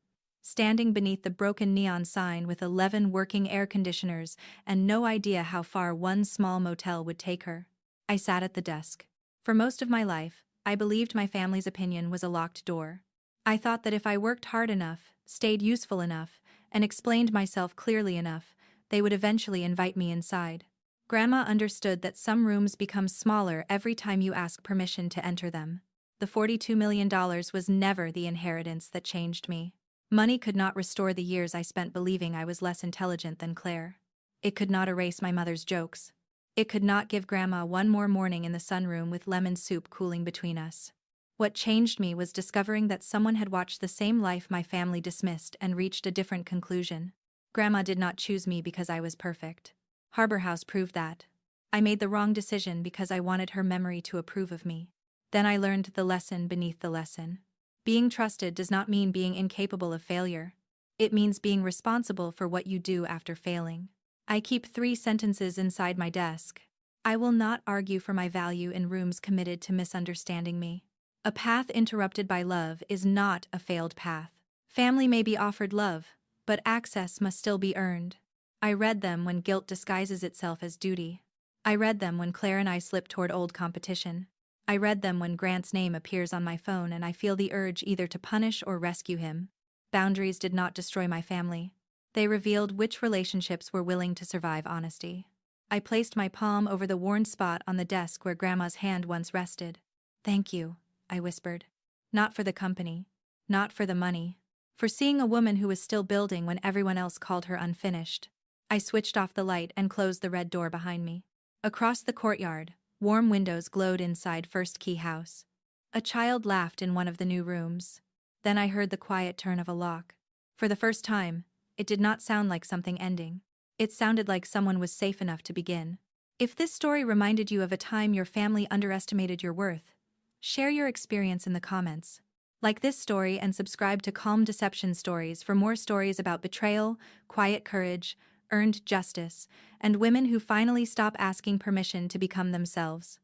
Standing beneath the broken neon sign with 11 working air conditioners and no idea how far one small motel would take her. I sat at the desk. For most of my life, I believed my family's opinion was a locked door. I thought that if I worked hard enough, stayed useful enough, and explained myself clearly enough, they would eventually invite me inside. Grandma understood that some rooms become smaller every time you ask permission to enter them. The $42 million was never the inheritance that changed me. Money could not restore the years I spent believing I was less intelligent than Claire. It could not erase my mother's jokes. It could not give Grandma one more morning in the sunroom with lemon soup cooling between us. What changed me was discovering that someone had watched the same life my family dismissed and reached a different conclusion. Grandma did not choose me because I was perfect. Harbor House proved that. I made the wrong decision because I wanted her memory to approve of me. Then I learned the lesson beneath the lesson. Being trusted does not mean being incapable of failure. It means being responsible for what you do after failing. I keep 3 sentences inside my desk. I will not argue for my value in rooms committed to misunderstanding me. A path interrupted by love is not a failed path. Family may be offered love, but access must still be earned. I read them when guilt disguises itself as duty. I read them when Claire and I slip toward old competition. I read them when Grant's name appears on my phone and I feel the urge either to punish or rescue him. Boundaries did not destroy my family. They revealed which relationships were willing to survive honesty. I placed my palm over the worn spot on the desk where Grandma's hand once rested. Thank you, I whispered. Not for the company. Not for the money. For seeing a woman who was still building when everyone else called her unfinished. I switched off the light and closed the red door behind me. Across the courtyard, warm windows glowed inside First Key House. A child laughed in one of the new rooms. Then I heard the quiet turn of a lock. For the first time, it did not sound like something ending. It sounded like someone was safe enough to begin. If this story reminded you of a time your family underestimated your worth, share your experience in the comments. Like this story and subscribe to Calm Deception Stories for more stories about betrayal, quiet courage, earned justice, and women who finally stop asking permission to become themselves.